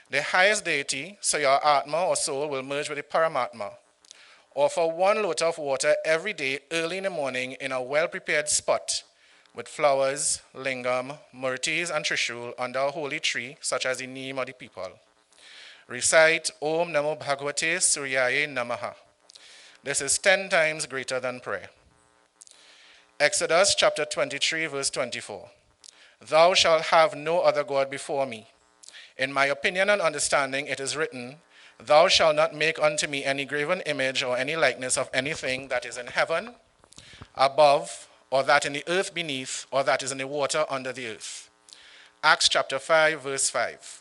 Speaker 4: the highest deity, so your Atma or soul will merge with the Paramatma. Offer 1 lota of water every day early in the morning in a well-prepared spot with flowers, lingam, murtis, and trishul under a holy tree such as the neem or the peepal. Recite Om Namo Bhagavate Suryaye Namaha. This is 10 times greater than prayer. Exodus chapter 23, verse 24. Thou shalt have no other God before me. In my opinion and understanding, it is written, Thou shalt not make unto me any graven image or any likeness of anything that is in heaven, above, or that in the earth beneath, or that is in the water under the earth. Acts chapter 5, verse 5.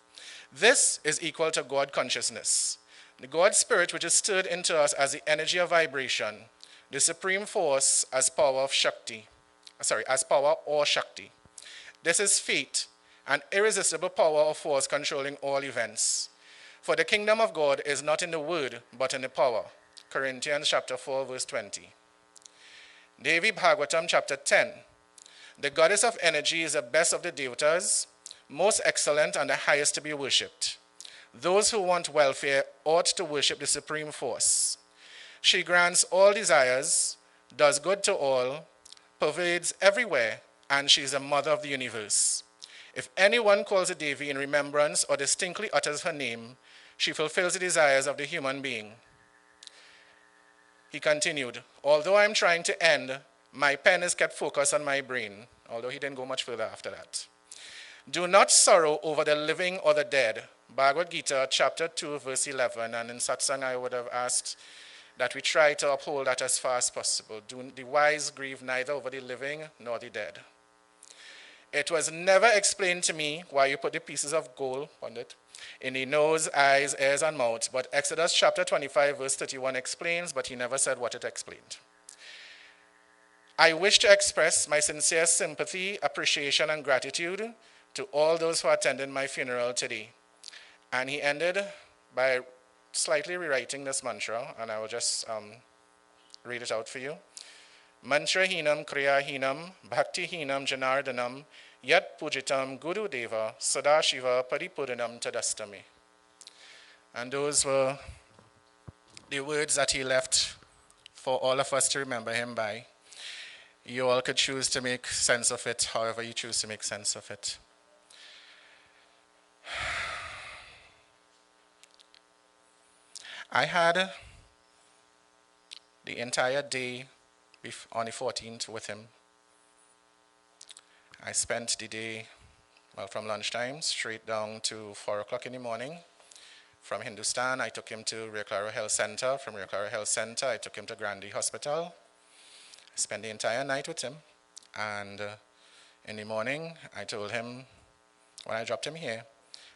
Speaker 4: This is equal to God consciousness. The God spirit which is stirred into us as the energy of vibration, the supreme force as power or Shakti. This is fate, an irresistible power or force controlling all events. For the kingdom of God is not in the word, but in the power. Corinthians chapter 4, verse 20. Devi Bhagavatam chapter 10. The goddess of energy is the best of the devatas, most excellent and the highest to be worshipped. Those who want welfare ought to worship the supreme force. She grants all desires, does good to all, pervades everywhere, and she is the mother of the universe. If anyone calls a Devi in remembrance or distinctly utters her name, she fulfills the desires of the human being. He continued, although I'm trying to end, my pen is kept focused on my brain, although he didn't go much further after that. Do not sorrow over the living or the dead. Bhagavad Gita, chapter 2, verse 11. And in satsang, I would have asked that we try to uphold that as far as possible. Do the wise grieve neither over the living nor the dead. It was never explained to me why you put the pieces of gold on it in the nose, eyes, ears, and mouth. But Exodus chapter 25, verse 31 explains, but he never said what it explained. I wish to express my sincere sympathy, appreciation, and gratitude to all those who attended my funeral today. And he ended by slightly rewriting this mantra, and I will just read it out for you. Mantrahinam kriyahinam bhaktihinam janardanam yat pujitam guru deva sadashiva paripuranam tadastami. And those were the words that he left for all of us to remember him by. You all could choose to make sense of it however you choose to make sense of it. I had the entire day on the 14th with him. I spent the day, from lunchtime straight down to 4 o'clock in the morning. From Hindustan, I took him to Rio Claro Health Center. From Rio Claro Health Center, I took him to Grandi Hospital. I spent the entire night with him. And in the morning, I told him, when I dropped him here,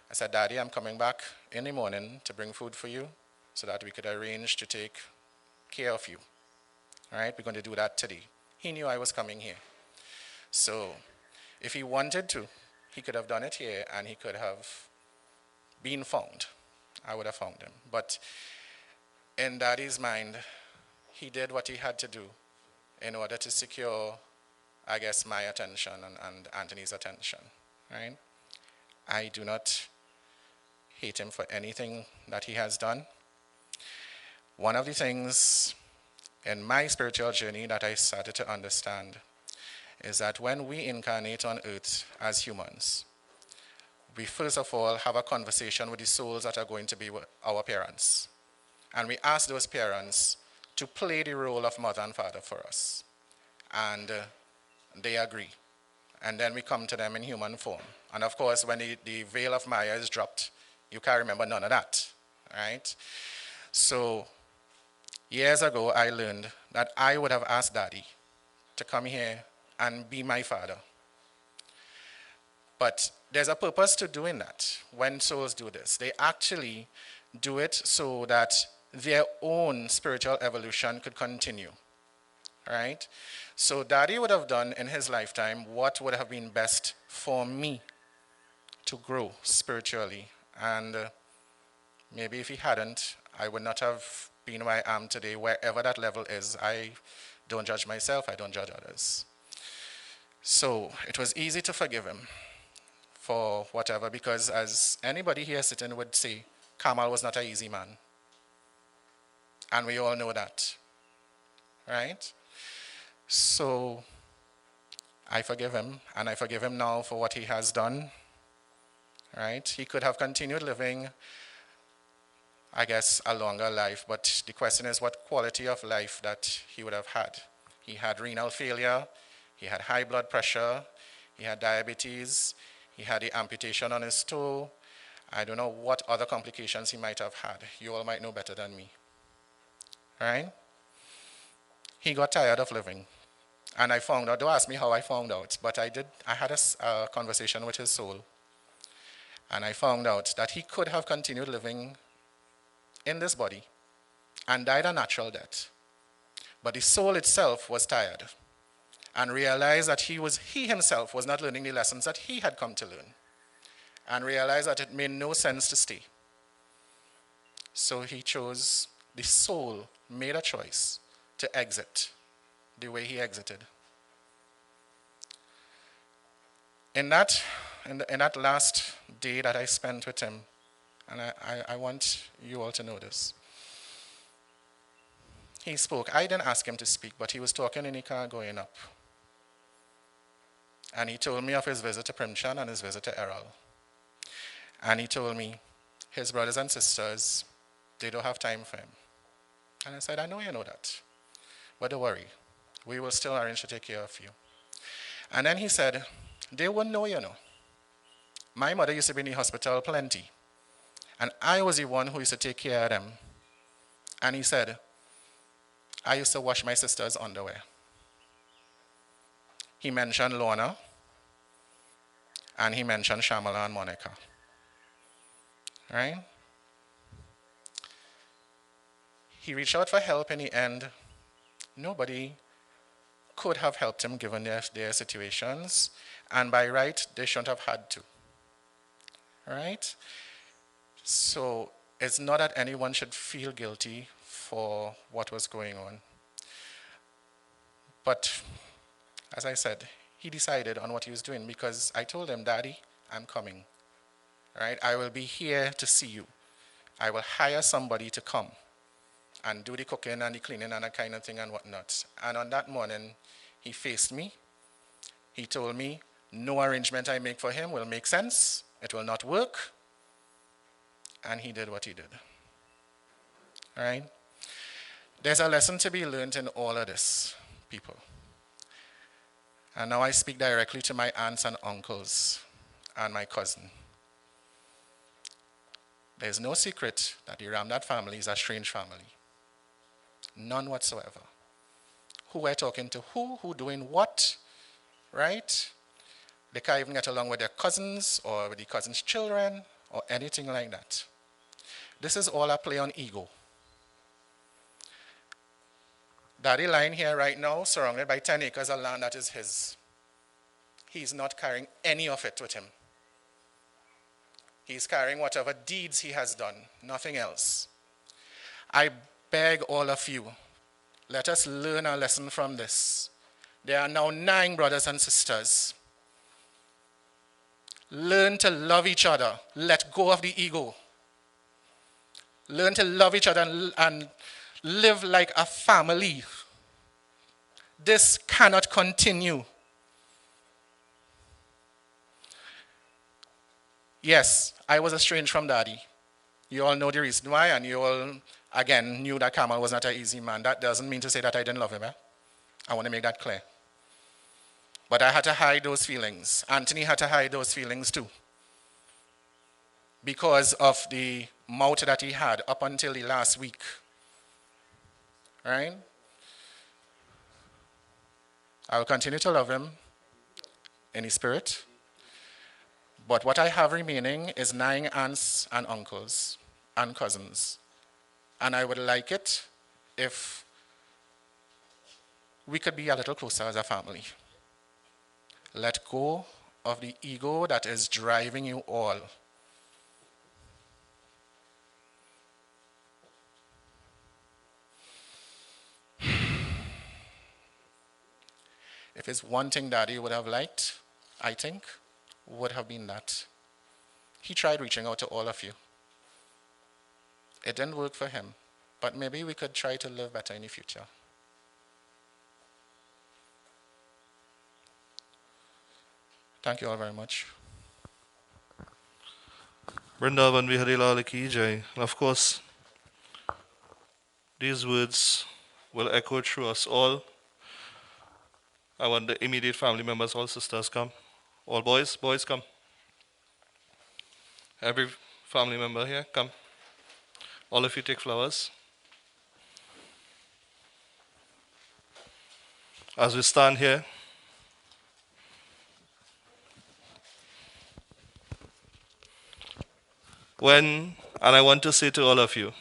Speaker 4: I said, Daddy, I'm coming back in the morning to bring food for you so that we could arrange to take care of you. All right, we're going to do that today. He knew I was coming here. So if he wanted to, he could have done it here and he could have been found. I would have found him. But in Daddy's mind, he did what he had to do in order to secure, I guess, my attention and Anthony's attention. Right? I do not hate him for anything that he has done. One of the things in my spiritual journey that I started to understand is that when we incarnate on earth as humans, we first of all have a conversation with the souls that are going to be our parents. And we ask those parents to play the role of mother and father for us. And they agree. And then we come to them in human form. And of course, when the veil of Maya is dropped, you can't remember none of that, right? So years ago, I learned that I would have asked Daddy to come here and be my father. But there's a purpose to doing that when souls do this. They actually do it so that their own spiritual evolution could continue, right? So Daddy would have done in his lifetime what would have been best for me to grow spiritually. And maybe if he hadn't, I would not have been where I am today, wherever that level is. I don't judge myself, I don't judge others. So it was easy to forgive him for whatever, because as anybody here sitting would say, Kamal was not an easy man. And we all know that, right? So I forgive him, and I forgive him now for what he has done, right? He could have continued living, I guess, a longer life, but the question is what quality of life that he would have had. He had renal failure, he had high blood pressure, he had diabetes, he had the amputation on his toe. I don't know what other complications he might have had. You all might know better than me, right? He got tired of living. And I found out, don't ask me how I found out, but I had a conversation with his soul. And I found out that he could have continued living in this body and died a natural death. But the soul itself was tired and realized that he himself was not learning the lessons that he had come to learn, and realized that it made no sense to stay. So the soul made a choice to exit the way he exited. In that last day that I spent with him, and I want you all to know this, he spoke. I didn't ask him to speak, but he was talking in the car going up. And he told me of his visit to Primchan and his visit to Errol. And he told me his brothers and sisters, they don't have time for him. And I said, I know you know that, but don't worry. We will still arrange to take care of you. And then he said, they wouldn't know, you know. My mother used to be in the hospital plenty. And I was the one who used to take care of them. And he said, I used to wash my sister's underwear. He mentioned Lorna, and he mentioned Shamala and Monica. Right? He reached out for help in the end. Nobody could have helped him given their situations, and by right, they shouldn't have had to. Right? So it's not that anyone should feel guilty for what was going on. But as I said, he decided on what he was doing, because I told him, Daddy, I'm coming. Right? I will be here to see you. I will hire somebody to come and do the cooking and the cleaning and that kind of thing and whatnot. And on that morning, he faced me. He told me, no arrangement I make for him will make sense. It will not work. And he did what he did. All right? There's a lesson to be learned in all of this, people. And now I speak directly to my aunts and uncles and my cousin. There's no secret that the Ramdatt family is a strange family. None whatsoever. Who we're talking to, who doing what, right? They can't even get along with their cousins or with the cousins' children or anything like that. This is all a play on ego. Daddy lying here right now, surrounded by 10 acres of land that is his. He's not carrying any of it with him. He's carrying whatever deeds he has done, nothing else. I beg all of you, let us learn a lesson from this. There are now 9 brothers and sisters. Learn to love each other. Let go of the ego. Learn to love each other and live like a family. This cannot continue. Yes, I was estranged from Daddy. You all know the reason why, and you all, again, knew that Kamal was not an easy man. That doesn't mean to say that I didn't love him. I want to make that clear. But I had to hide those feelings. Anthony had to hide those feelings too, because of the mouth that he had up until the last week. Right? I will continue to love him in his spirit. But what I have remaining is 9 aunts and uncles and cousins. And I would like it if we could be a little closer as a family. Let go of the ego that is driving you all. If it's one thing Daddy would have liked, I think, would have been that. He tried reaching out to all of you. It didn't work for him, but maybe we could try to live better in the future. Thank you all very much.
Speaker 2: Vrindavan Vihari Lal Ki Jai. And of course, these words will echo through us all. I want the immediate family members, all sisters, come. All boys, come. Every family member here, come. All of you take flowers. As we stand here, and I want to say to all of you,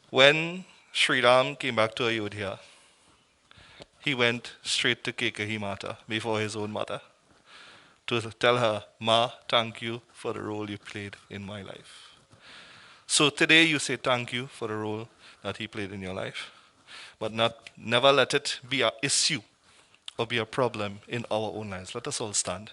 Speaker 2: when Sri Ram came back to Ayodhya, he went straight to Kekahi Mata before his own mother to tell her, Ma, thank you for the role you played in my life. So today you say thank you for the role that he played in your life, but never let it be an issue or be a problem in our own lives. Let us all stand.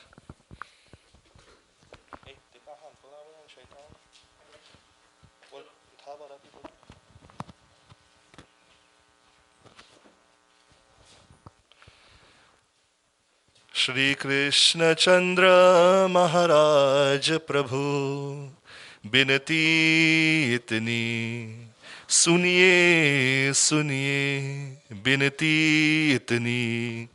Speaker 2: Shri Krishna Chandra Maharaj Prabhu Binati itni Suniye suniye Binati itni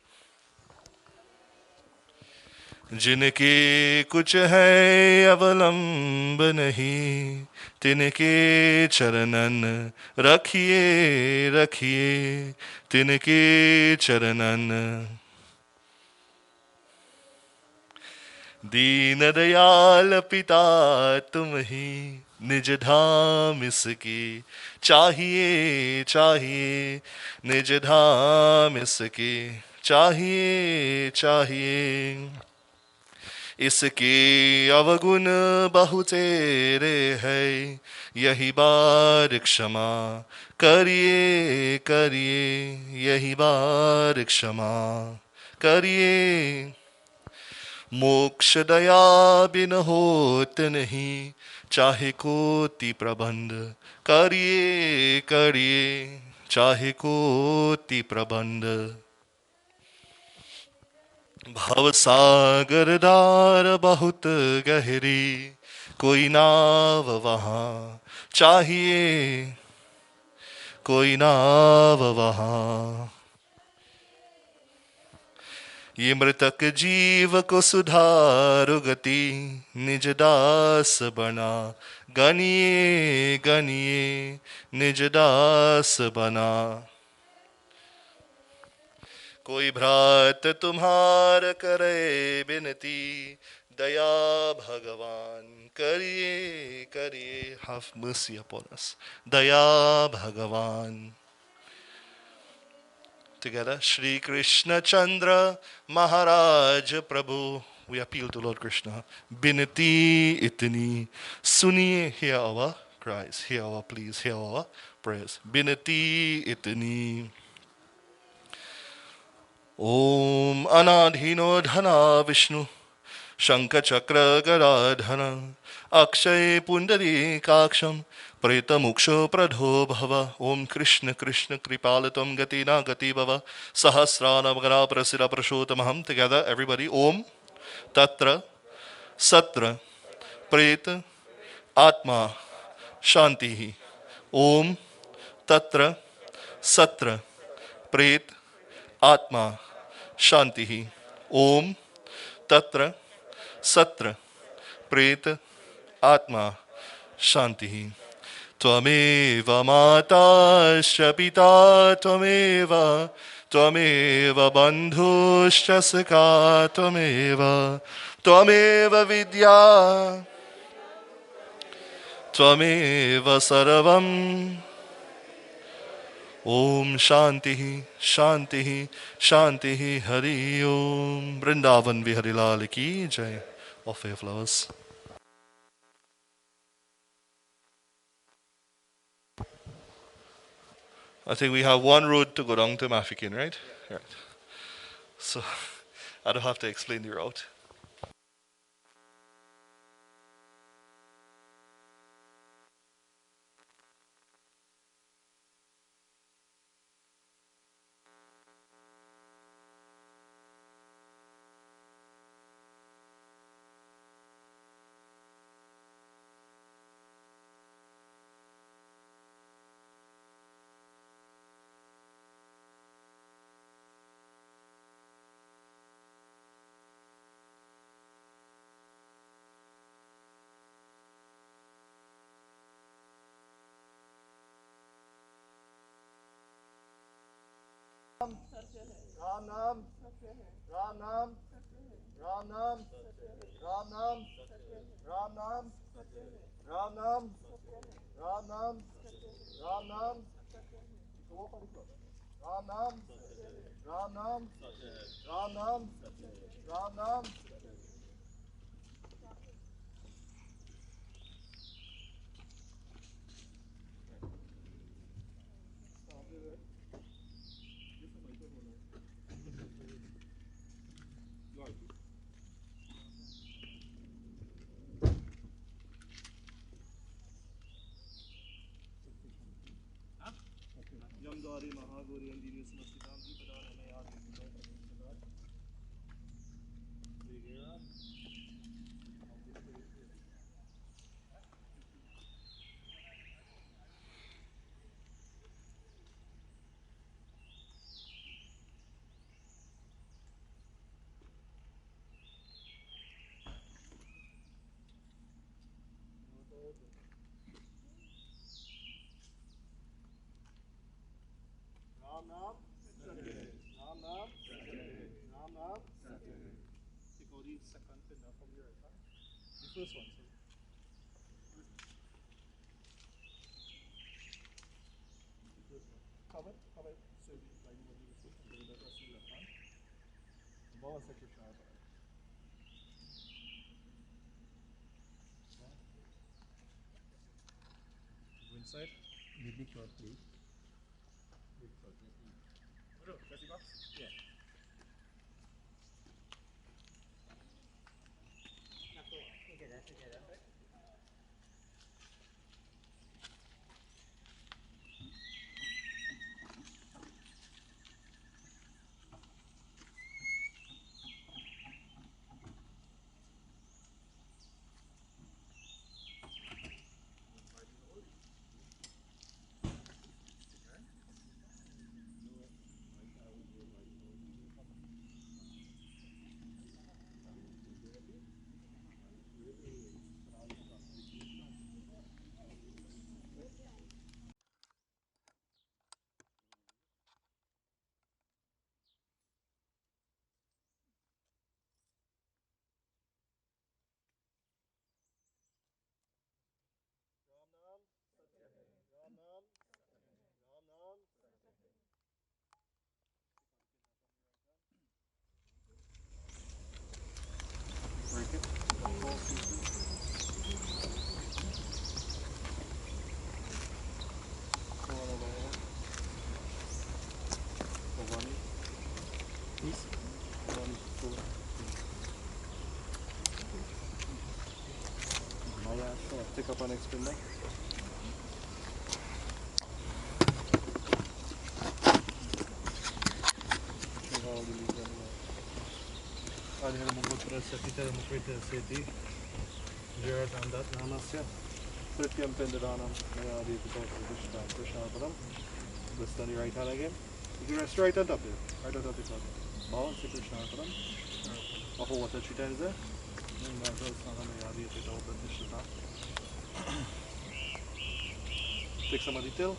Speaker 2: जिनके कुछ है अवलंब नहीं तिनके चरणन रखिए रखिए तिनके चरणन दीन दयाल पिता तुम ही निज धाम इसकी चाहिए चाहिए निज धाम इसकी चाहिए चाहिए इसके अवगुण बहुतेरे है यही बार क्षमा करिए करिए यही बार क्षमा करिए मोक्ष दया बिन होत नहीं चाहे कोटि प्रबंध करिए करिए चाहे कोटि प्रबंध भव सागर दार बहुत गहरी कोई नाव वहाँ चाहिए कोई नाव वहाँ ये मृतक जीव को सुधार गति निज दास बना गनिए गनिए निज दास बना कोई भ्रात तुम्हार करे बिनती दया भगवान करिए करिए have mercy upon us दया भगवान Together, Shri Krishna Chandra Maharaj Prabhu. We appeal to Lord Krishna. Binati itni. Suniye, hear our cries. Hear our pleas. Hear our prayers. Binati itni. Om Anadhino Dhana Vishnu.
Speaker 3: Shankachakra Garadhana Akshay Pundarikaksham Pretamuksho Pradho Bhava Om Krishna Krishna Kripalatam Gatina Gati Bhava Sahasrana Magana Prasira Prashotamaham. Together, everybody. Om Tatra Satra Preta Atma Shantihi. Om Tatra Satra Pret Atma Shantihi. Om Tatra Satra Pret Atma Shantihi. Tvameva Matascha Pita Tvameva Tvameva Bandhuscha Sakha Tvameva Tvameva Vidya Tvameva Sarvam. Om Shanti Shanti Shanti Hari Om. Vrindavan Vihari Lal Ki Jai. Offer your flowers. I think we have one road to go down to Mafikin, right? Yeah. Right. So I don't have to explain the route.
Speaker 2: Ram Nam, Ram Nam, Ram Nam, Ram Nam, Ram Nam, Ram Nam, Ram Nam, Ram Nam, Ram Nam, Ram Nam, Ram Nam, Ram Nam. Ram Nam, Ram Nam, Ram Nam. Take out the second finger from your right hand. The first one, sorry. The first one. Cover it. So you like what you see. And then that was the left hand. Ball secretary. Go inside. Give me short, please. Big short, please. Oh, no, that's the box? Yeah.
Speaker 3: Take up our next spin now. Gerard Ramdatt Namasya. Prityam Pendadanam Mayadi Krishna Param. Rest on your right hand again. You can rest right on top there. Right on top of the top. Bow and say Krishna Param. Offer water 3 times there. Take some of the tail.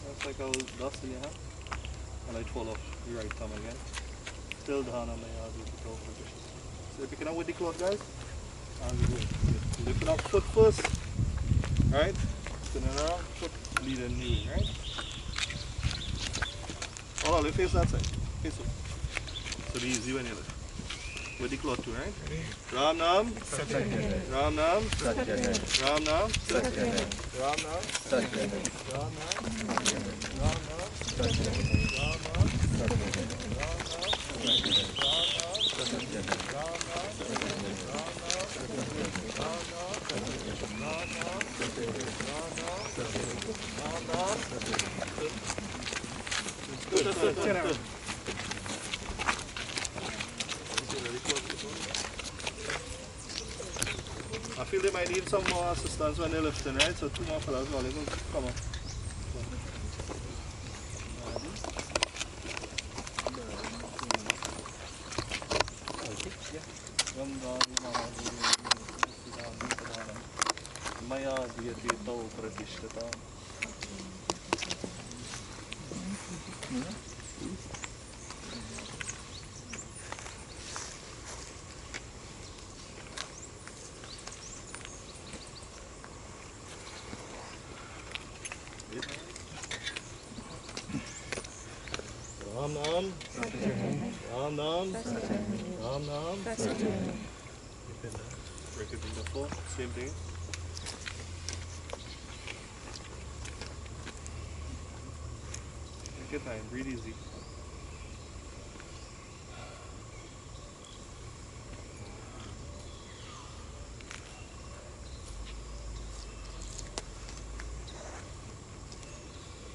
Speaker 3: That's like a little dust in your hand. And I'd fall off your right thumb again. Still Dhana Mayadi Pito Krishna. So picking up with the cloth, guys. And we do. Lifting up foot first. Right? Spinning around, foot leading knee, right? Hold on, face that side. Face up. So the easy when you lift. With the cloth too, right? Ram Nam. Ram Nam. Ram Nam. Ram Nam. Ram I feel they might need some more assistance when they're lifting, right? So 2 more fellas, well, they will come on. Maya diyati tau pratishtata. Ram Nam. Ram Nam. Ram Nam. Break it in the 4, same thing. Take your time, breathe easy.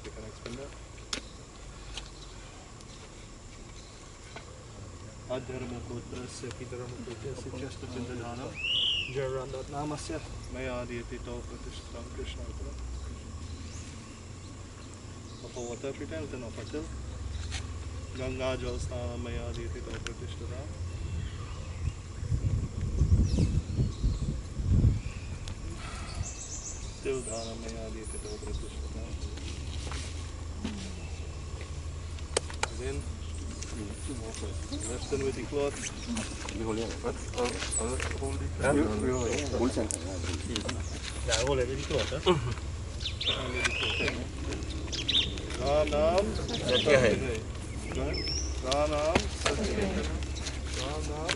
Speaker 3: Take an next spin there. Adharmaputrasya Pitaramaputrasya Chastapindadanam Gerard Ramdatt Namasya Mayadi Pito Pratishtam Krishna Utara. Offer water 3 times, then offer till. Ganga Jal Snana Mayadi Pito Pratishtam. Till Dhana Mayadi Pito Pratishtam. Again. 2 more first. Left in with the cloth.
Speaker 1: You hold it. I'll hold it. Yeah, hold it with the cloth.
Speaker 2: Ram Nam. Ram Nam.
Speaker 3: Ram Nam. Ram Nam.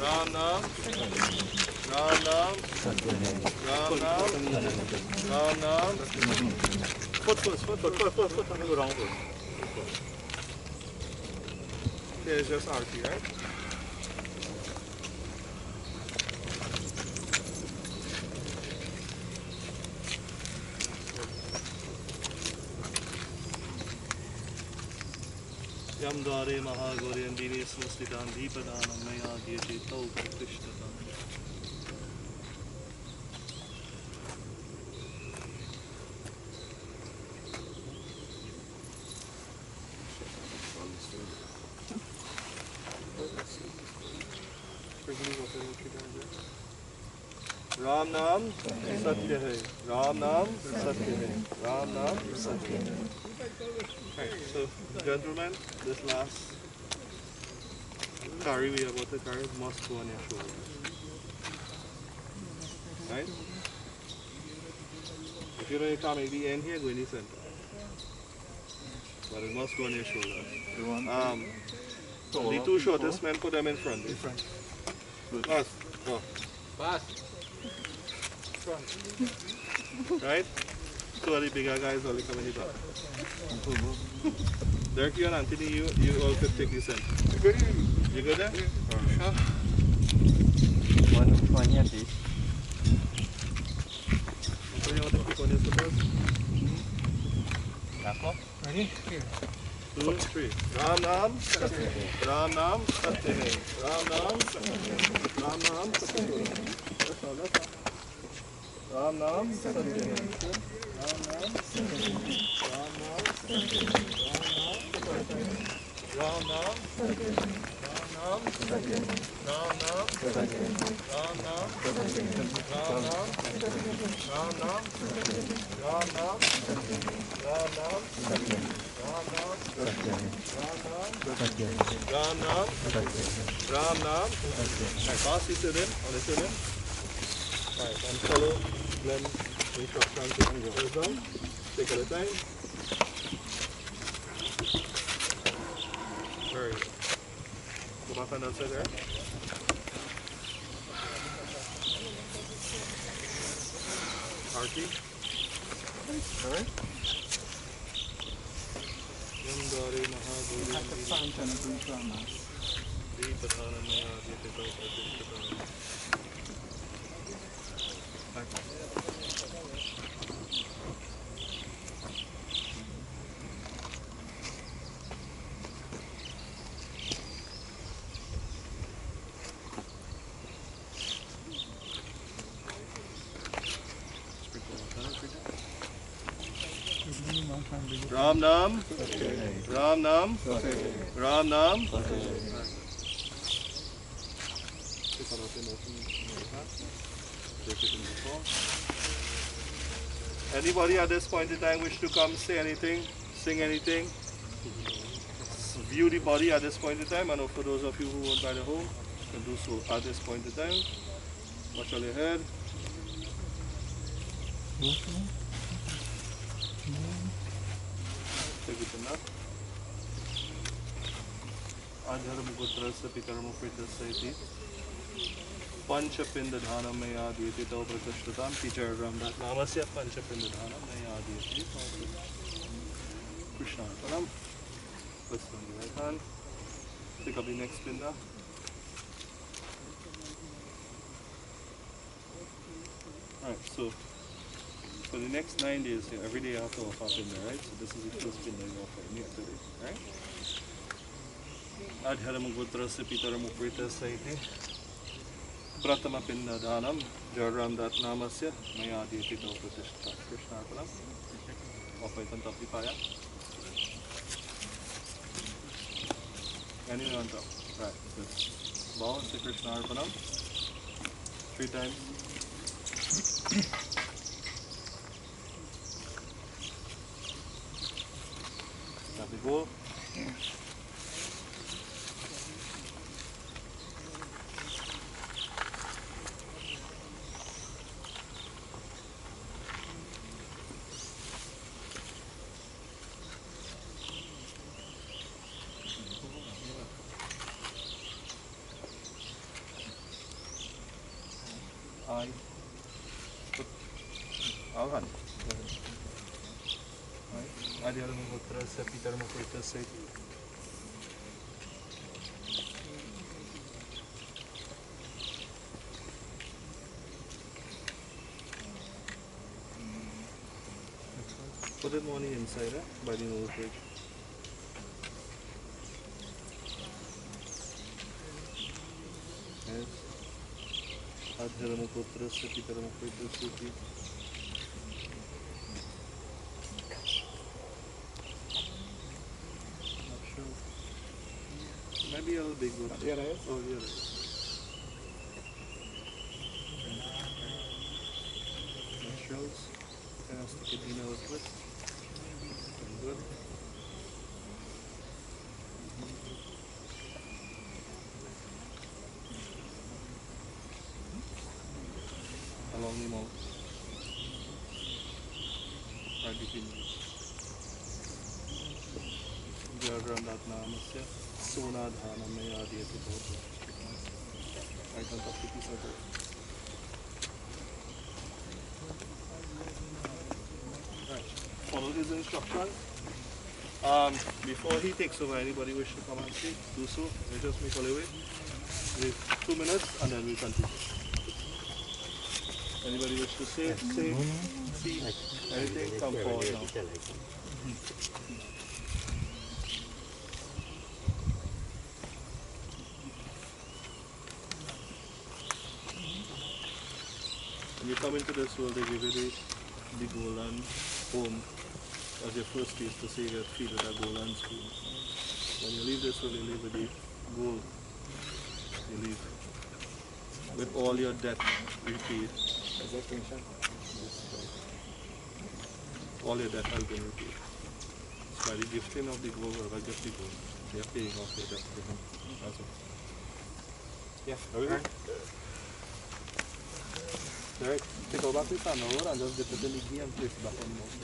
Speaker 3: Ram Nam. Ram Nam. Ram Nam. Ram Nam. Ram Nam. Foot first, foot. Go wrong foot. There's just Arti, right? Yam Dware Mahagore and Dini Smustidan Deepadanam Maya Diyati Tau Pratishtata. Ram Nam Satya Hai. Ram Nam Satya Hai. Ram Nam Satya Hai. Right, so gentlemen, this last carry we are about to carry must go on your shoulder. Right? If you don't come at the end here, go in the center. But it must go on your shoulder. The two shortest men, put them in front. In front. Pass. Go. Pass. Front. Right? Two of the bigger guys only come in the back. Derek, you and Anthony, you all could take the center. You good there? Sure.
Speaker 1: One here, please.
Speaker 3: So you want to keep on your suppose?
Speaker 1: Ready? Here.
Speaker 3: 2, 3. Ram Nam, Ram Nam, Satyane. Ram Nam, Satyane. Ram Nam, Satyane. That's all, that's all. Ram Nam, Satyane. Ram Nam, Satyane. Ram Nam, Satyane. Ram Nam, Satyane. Ram Nam, Satyane. Ram Nam, Satyane. Ram Nam, Satyane. Ram Nam, Satyane. Ram Nam, Satyane. Ram Nam, Satyane. Ram Nam, Satyane. Ram Nam, Ram Nam, Ram Nam. Right, pass it to them, or to them. Right, and follow them instructions and go down. Take at a time. Very good. Go back on that side there. Archie. Alright. Yamdari Mahaguri Deepadhana Maya Dipito Pratishtata. Ram Nam, Ram Nam, Ram Nam. Anybody at this point in time wish to come say anything, sing anything, view the body at this point in time? And for those of you who won't buy the home, can do so at this point in time. Watch all your head. Take it enough. Adharam Putrasya Pitaram Pritasya Panchapinda Dhanam Mayadhyati Tau Prakashtatam. Teacher Ramdatt Namasya Panchapinda Dhanam Mayadhyati. Krishna Param. Let's on the right hand. Pick up the next pinda. Alright, so for the next 9 days here, every day I have to offer a pinda, right? So this is the first pinda you offer me today, right? Adharam Putrasya Pitaram Pritasya Pratama Pinda Dhanam Gerard Ramdatt Namasya Mayadhyati Tau Prakashtatam. Krishna Param. Offer it on top of the fire. Anywhere on top. Right, good. Bow and say Krishna Arpanam 3 times. Happy bowl. Avan. Adharam Putrasya Pitaram Pritasya. Put it on the inside, by the nose bridge. Yes. Adharam Putrasya Pitaram Pritasya. Maybe a little big one. Yeah, right? Oh, yeah, right. Nostrils. Kind of stick it in our foot. Very good. Gerard Ramdatt Namasya, Sona Dhana Maya Diyati Bhota. Right on top of the piece of wood. Right. Follow his instructions. Before he takes over, anybody wish to come and speak, do so. We'll just make a little way. We have 2 minutes and then we continue. Anybody wish to say, see, anything, come forward now. When you come into this world, they give you the golden home as your first place to say that feed with a golden spoon. When you leave this world, you leave with the gold. You leave with all your debt repaid. All your debt has been repaid. By the gifting of the gold, or by gift the gold, they are paying off your debt to him. That's all. Yeah, are we good? Alright, take out back the stand over and just dip it in the ghee and place it back on the mouth.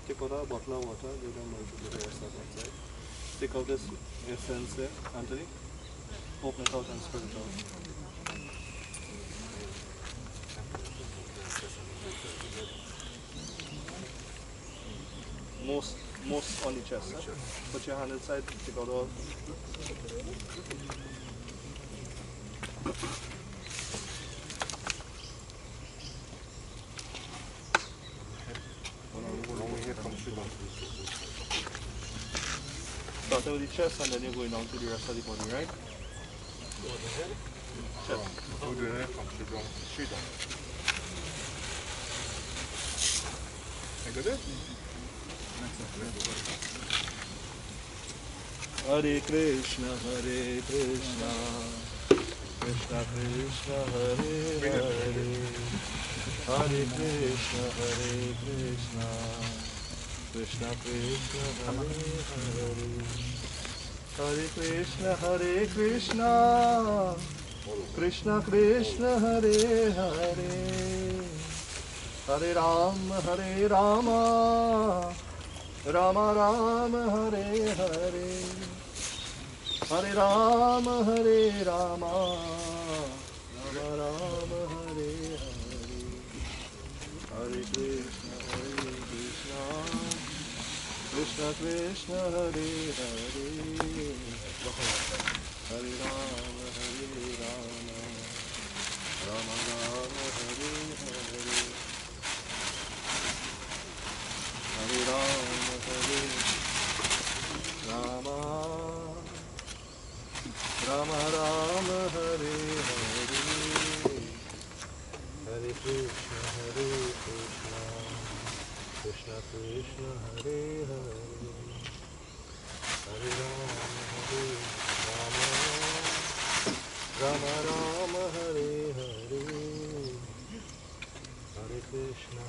Speaker 3: Take out a bottle of water, give them a little bit of stuff outside. Take out this essence there, Anthony. Open it out and spread it out. Most on the chest. Huh? Put your hand inside, take out all. Starting with the chest and then you're going down to the rest of the body, right? Chest. Straight down. I got it? Hare Krishna, Hare Krishna, Krishna Krishna, Hare Hare, Hare Krishna, Hare Krishna, Krishna Krishna, Hare Hare, Hare Krishna, Hare Krishna, Krishna Krishna, Hare Hare, Hare Rama, Rama Rama, Hare Hare, Hare Rama, Hare Rama, Rama Rama, Hare Hare, Hare Krishna, Krishna Krishna, Hare Hare, Hare Rama, Rama Rama, Hare Hare, Hare Rama, Hare Rama, Rama Rama, Hare Hare, Hare Krishna, Krishna Krishna, Hare Hare, Hare Rama, Rama Rama, Hare Hare, Hare Krishna,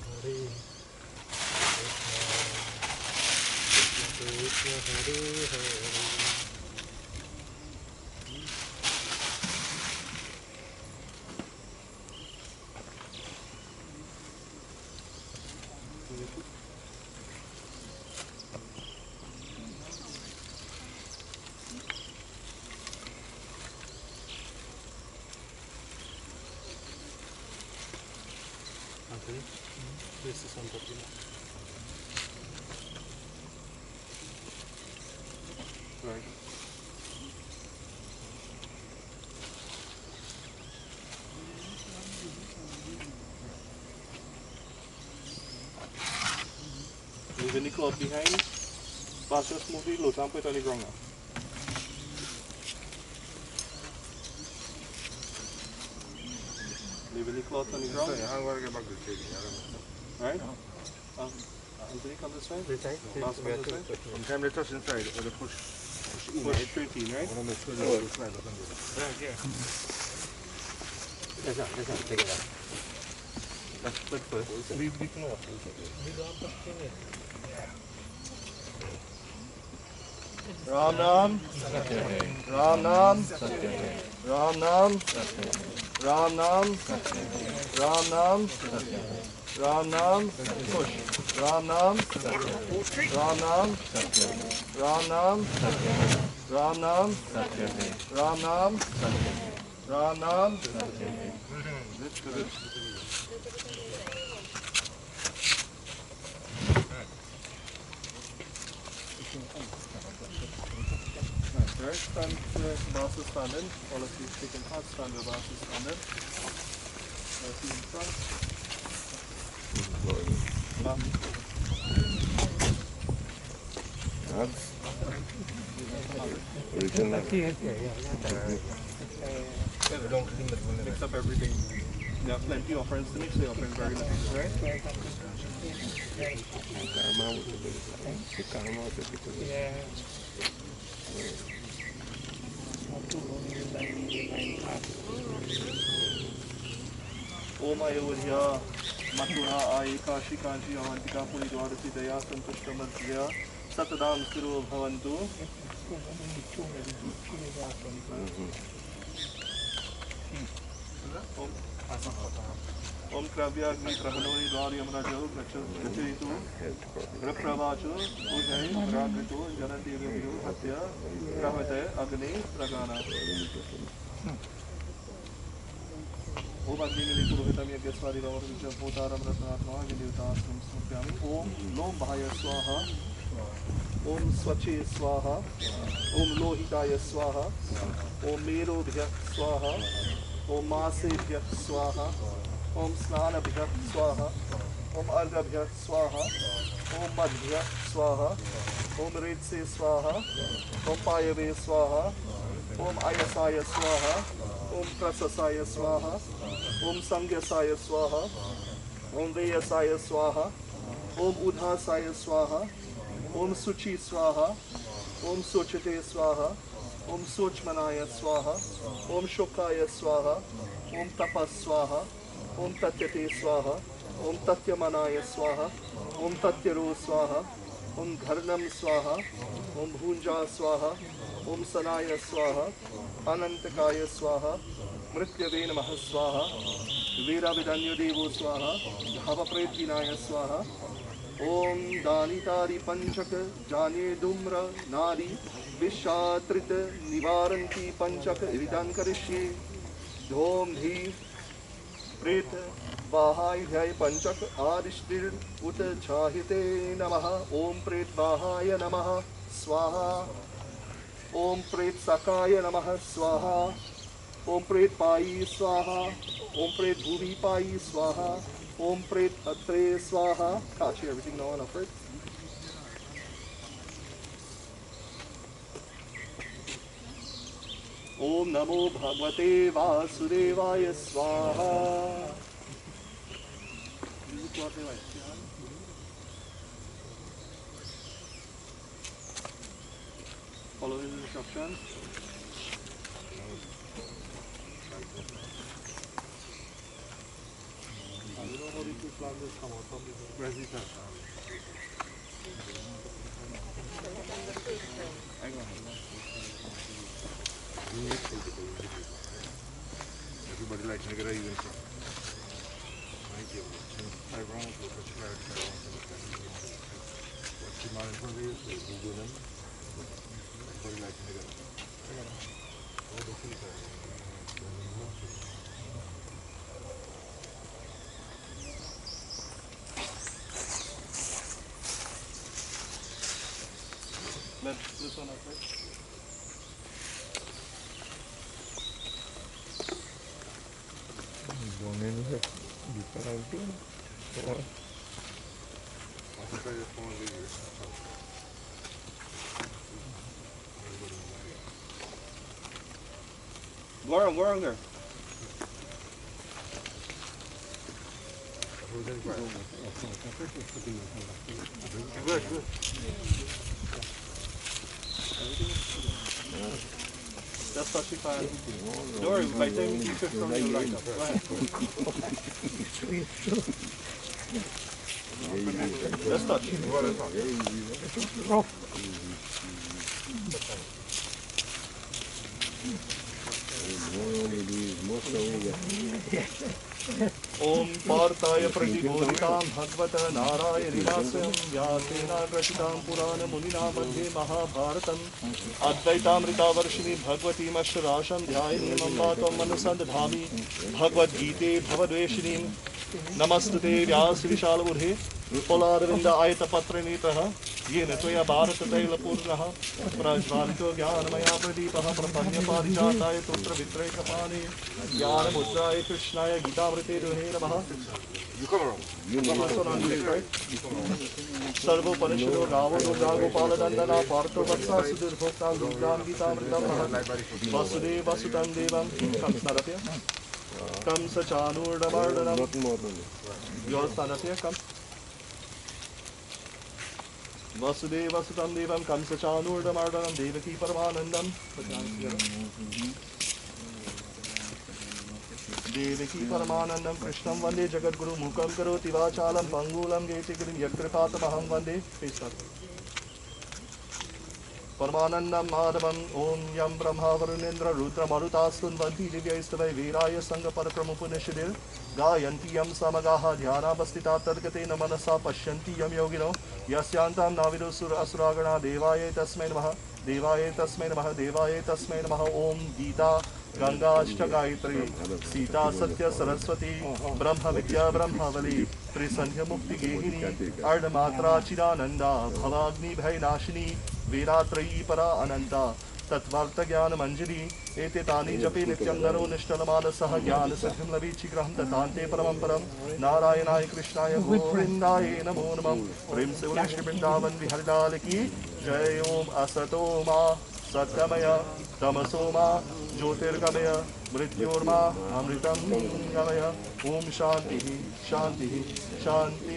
Speaker 3: Krishna Hare Hare. Anthony, place this on top of you. Right. Leaving the cloth behind. Pass just move the load and put it on the ground now. Leaving the cloth on the ground.
Speaker 1: I'm going to get back to the table.
Speaker 3: Right? Anthony, come this way.
Speaker 1: Pass come this way. Sometimes they touch inside or they push
Speaker 3: straight in, right?
Speaker 1: I want to make sure they don't slide up under it. Right, yeah.
Speaker 6: That's not, take it out.
Speaker 3: Let's split first. Leave the cloth. Ram Nam, Ram Nam, Ram Nam, Ram Nam, Ram Nam, Ram Nam, push. Ram Nam, Ram Nam, Ram Nam, Ram Nam, Ram Nam, Ram Nam. Right, stand where boss is standing. All of you taking hard stand where boss is standing. See in front. Mix up everything. There are plenty of offerings to mix, so offering very nice, right? Om Ayodhya, Mathura, Ayeka, Shikanji, Avantika, Puri, Dwarasi, Daya, Santushta, Madhya, Satadam, Suru, Bhavantu. Om Kravyagni, Prahanori, Dwari, Amrajo, Gacharitu, Rapravachu, Ujai, Ragritu, Janati, Review, Hatya, Kravate, Agni, Ragana. Om Agni Purohitam Yageswari Ravarvija Bhotaram Ratnatma Vinivtasam Smurpyami. Om Lom Bhaya Swaha. Om Swache Swaha. Om Lohitaya Swaha. Om Mero Bhya Swaha. Om Mase Bhya Swaha. Om Snana Bhya Swaha. Om Arga Bhya Swaha. Om Madhya Swaha. Om Redse Swaha. Om Payave Swaha. Om Ayasaya Swaha. Om Prasasaya Swaha. Om Sangyasaya Swaha. Om Veyasaya Swaha. Om Udhasaya Swaha. Om Suchi Swaha. Om Sochate Swaha. Om Sochmanaya Swaha. Om Shokaya Swaha. Om Tapas Swaha. Om Tatyate Swaha. Om Tatyamanaya Swaha. Om Tatyaro Swaha. Om Dharnam Swaha. Om Bhunja Swaha. Om Sanaya Swaha. Anantakaya Swaha. Mrityave Namaha Swaha. Veda Vidanyo Devo Swaha. Bhava Pretinaya Swaha. Om Danitari Panchaka Jane Dumra Nari Vishatrita Nivaranti Panchaka Vidan Karishye Dhom Dhi Preta Bahai Jai Panchaka Adishtir Uta Chahite Namaha Om Pret Bahaya Namaha Swaha Om Pret Sakaya Namaha Swaha Om Pret Pai Swaha Om Pret Bhuvi Pai Swaha Om Pret Atre Swaha. Can't share everything now, I'm afraid. Om Namo Bhagavate Vasudevaya Swaha. Follow his instructions. I don't know how these two plants just come out from this. Where's the plant?
Speaker 1: Everybody likes to get a uniform. Thank you. I wrong for such clarity. What's the man in front of you? Google them. Everybody likes to get
Speaker 3: This one up, right? Go around there. Good. That's touchy fine. Don't worry, by the time you shift from your light up. Go ahead. Let's touch. ओम पार्थाय प्रतिबोधितां भगवत नारायणेन स्वयं व्यासेन रचितां पुराणमुनिना मध्ये महाभारतम् अद्वैतामृतावर्षिणीं भगवतीमश्वराशं ध्यायेन्मम्बा त्वं मनसन्दधामि भगवद्गीते भवद्वेषिणीं नमस्तुते व्यासविशालबुधे फलारविन्द आयतपत्रनेत्रः येन त्वया भारततैलपूर्णः प्रज्वालितो ज्ञानमया प्रदीपः प्रपन्नपारिजाताय तोत्रवित्रैकपाणे ज्ञानमुद्राय कृष्णाय गीतामृते दुहे नमः।
Speaker 1: You come around.
Speaker 3: सर्वोपनिषदो गावो दुर्गा गोपालनन्दना पार्थो वत्सा सुदुर्भोक्ता दुर्गां गीतामृतं वसुदेव वसुतं देवं कंसनरस्य कंसचाणूर्णमर्दनम् योऽस्तनस्य वसुदेव वसुतं देवं कंसचाणूर्णमर्दनं देवकी परमानन्दं देवकी परमानन्दं कृष्णं वन्दे जगद्गुरुं मूकं करोति वाचालं पङ्गुलं गेतिगिरिं यत्कृपातमहं वन्दे परमानन्दं माधवम् ॐ यं ब्रह्मा वरुणेन्द्र रुद्रमरुतास्तुन्वन्ति दिव्यैस्तवै वीराय सङ्गपरक्रमपुनिषदिर् गायन्ति यं समगाः ध्यानावस्थिता तद्गतेन मनसा पश्यन्ति यं योगिनो यस्यान्तं नाविदुसुर असुरागणा देवाय तस्मै नमः देवाय तस्मै नमः देवाय तस्मै नमः। ॐ गीता गंगाष्टगायत्री सीता सत्य सरस्वती ब्रह्म विद्या ब्रह्मावली त्रिसंध्यमुक्तिगेहिनी अर्धमात्रा चिदानंदा भवाग्निभयनाशिनी वीरात्रयी परा अनंता तत्वार्थ ज्ञान मंजरी एतेतानि जपे नित्यं नरो निष्ठलमानसः ज्ञान सिद्धिं लभीचिग्रहं तथान्ते परमं परं नारायणाय कृष्णाय गोविन्दाय नमो नमः। प्रेम से बोले श्री वृंदावन बिहारी लाल की जय। ओम असतो मा सत्यमय तमसो मा ज्योतिर्गमय मृत्योर्मा अमृतं गमय। ओम शांति शांति शांति।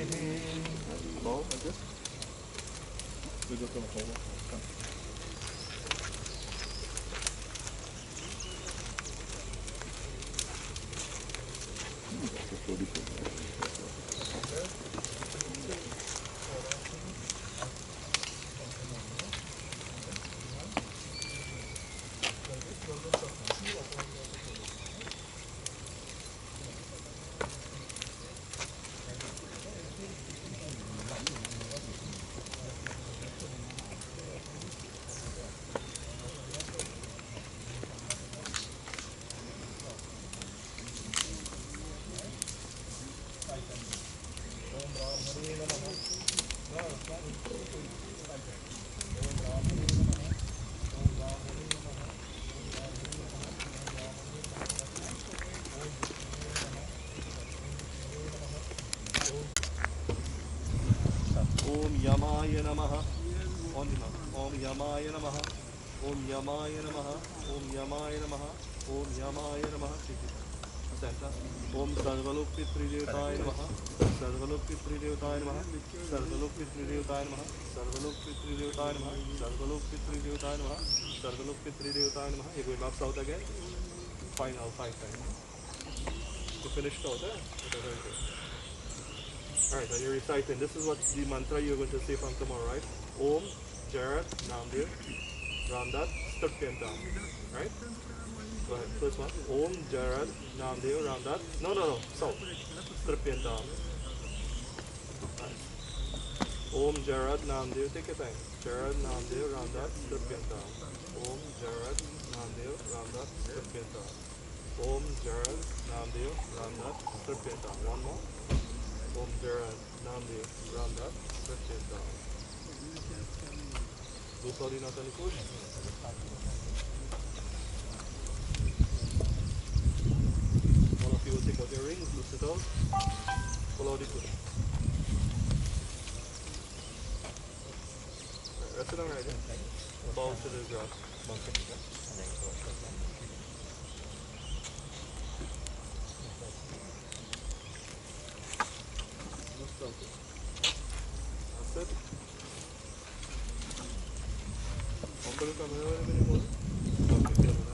Speaker 3: ओम यमाय नमः। ओम यमाय नमः। ओम यमाय नमः। ओम यमाय नमः। ओम यमाय नमः। ओम सर्वलोक पितृदेवताय नमः। सर्वलोक पितृदेवताय नमः। सर्वलोक पितृदेवताय नमः। सर्वलोक पितृदेवताय नमः। सर्वलोक पितृदेवताय नमः। सर्वलोक पितृदेवताय नमः। ये going up south again. Final 5 times. You finished out there? Alright, when you're reciting, this is what the mantra you're going to say from tomorrow, right? Om, Gerard, Ramdatt, Ramdatt, Sturpyantam. Right? Go ahead, first one. Om, Gerard, Ramdatt, Ramdatt. No, so. Sturpyantam. Right. Om, Gerard, Ramdatt, take your time. Gerard, Ramdatt, Ramdatt, Sturpyantam. Om, Gerard, Ramdatt, Ramdatt, Sturpyantam. Om, Gerard, Ramdatt, Ramdatt, Sturpyantam. One more. Om Gerard, Ramdatt, Ramdatt, Sturpyantam. Do sorry not any push. All of you will take out your rings, loose it out, pull out the push. Rest it on right there. Bow to the grass. That's it.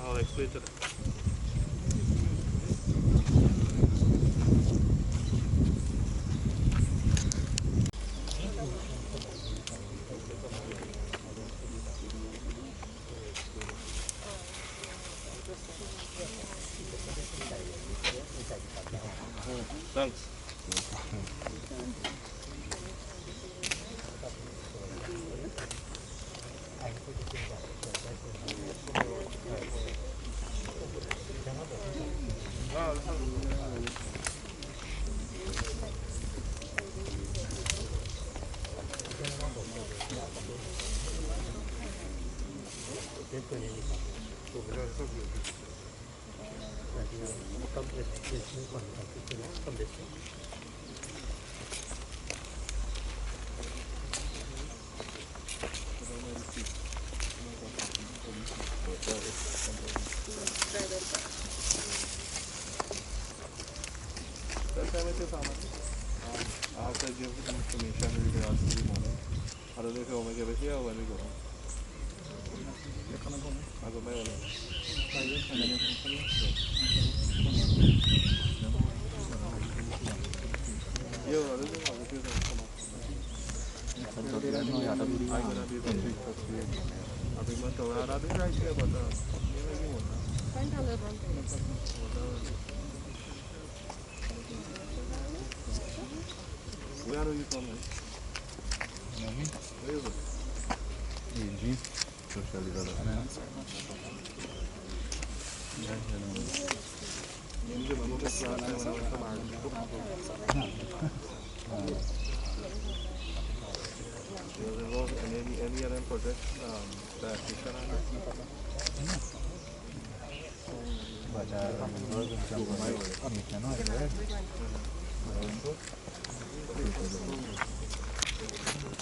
Speaker 3: I'll explain to them. Thanks. That's how it is, I have to give information in regards to the morning. I don't know if you want me to give it here or when we go. I got my own. Yeah, I don't know how it is. I'm going to be very big. I'll be much over. I'll be right here, but where are you from? Where is it?
Speaker 1: ENG, social development.
Speaker 3: You remember this last time when I went to March? You was involved in any other projects that you can
Speaker 1: But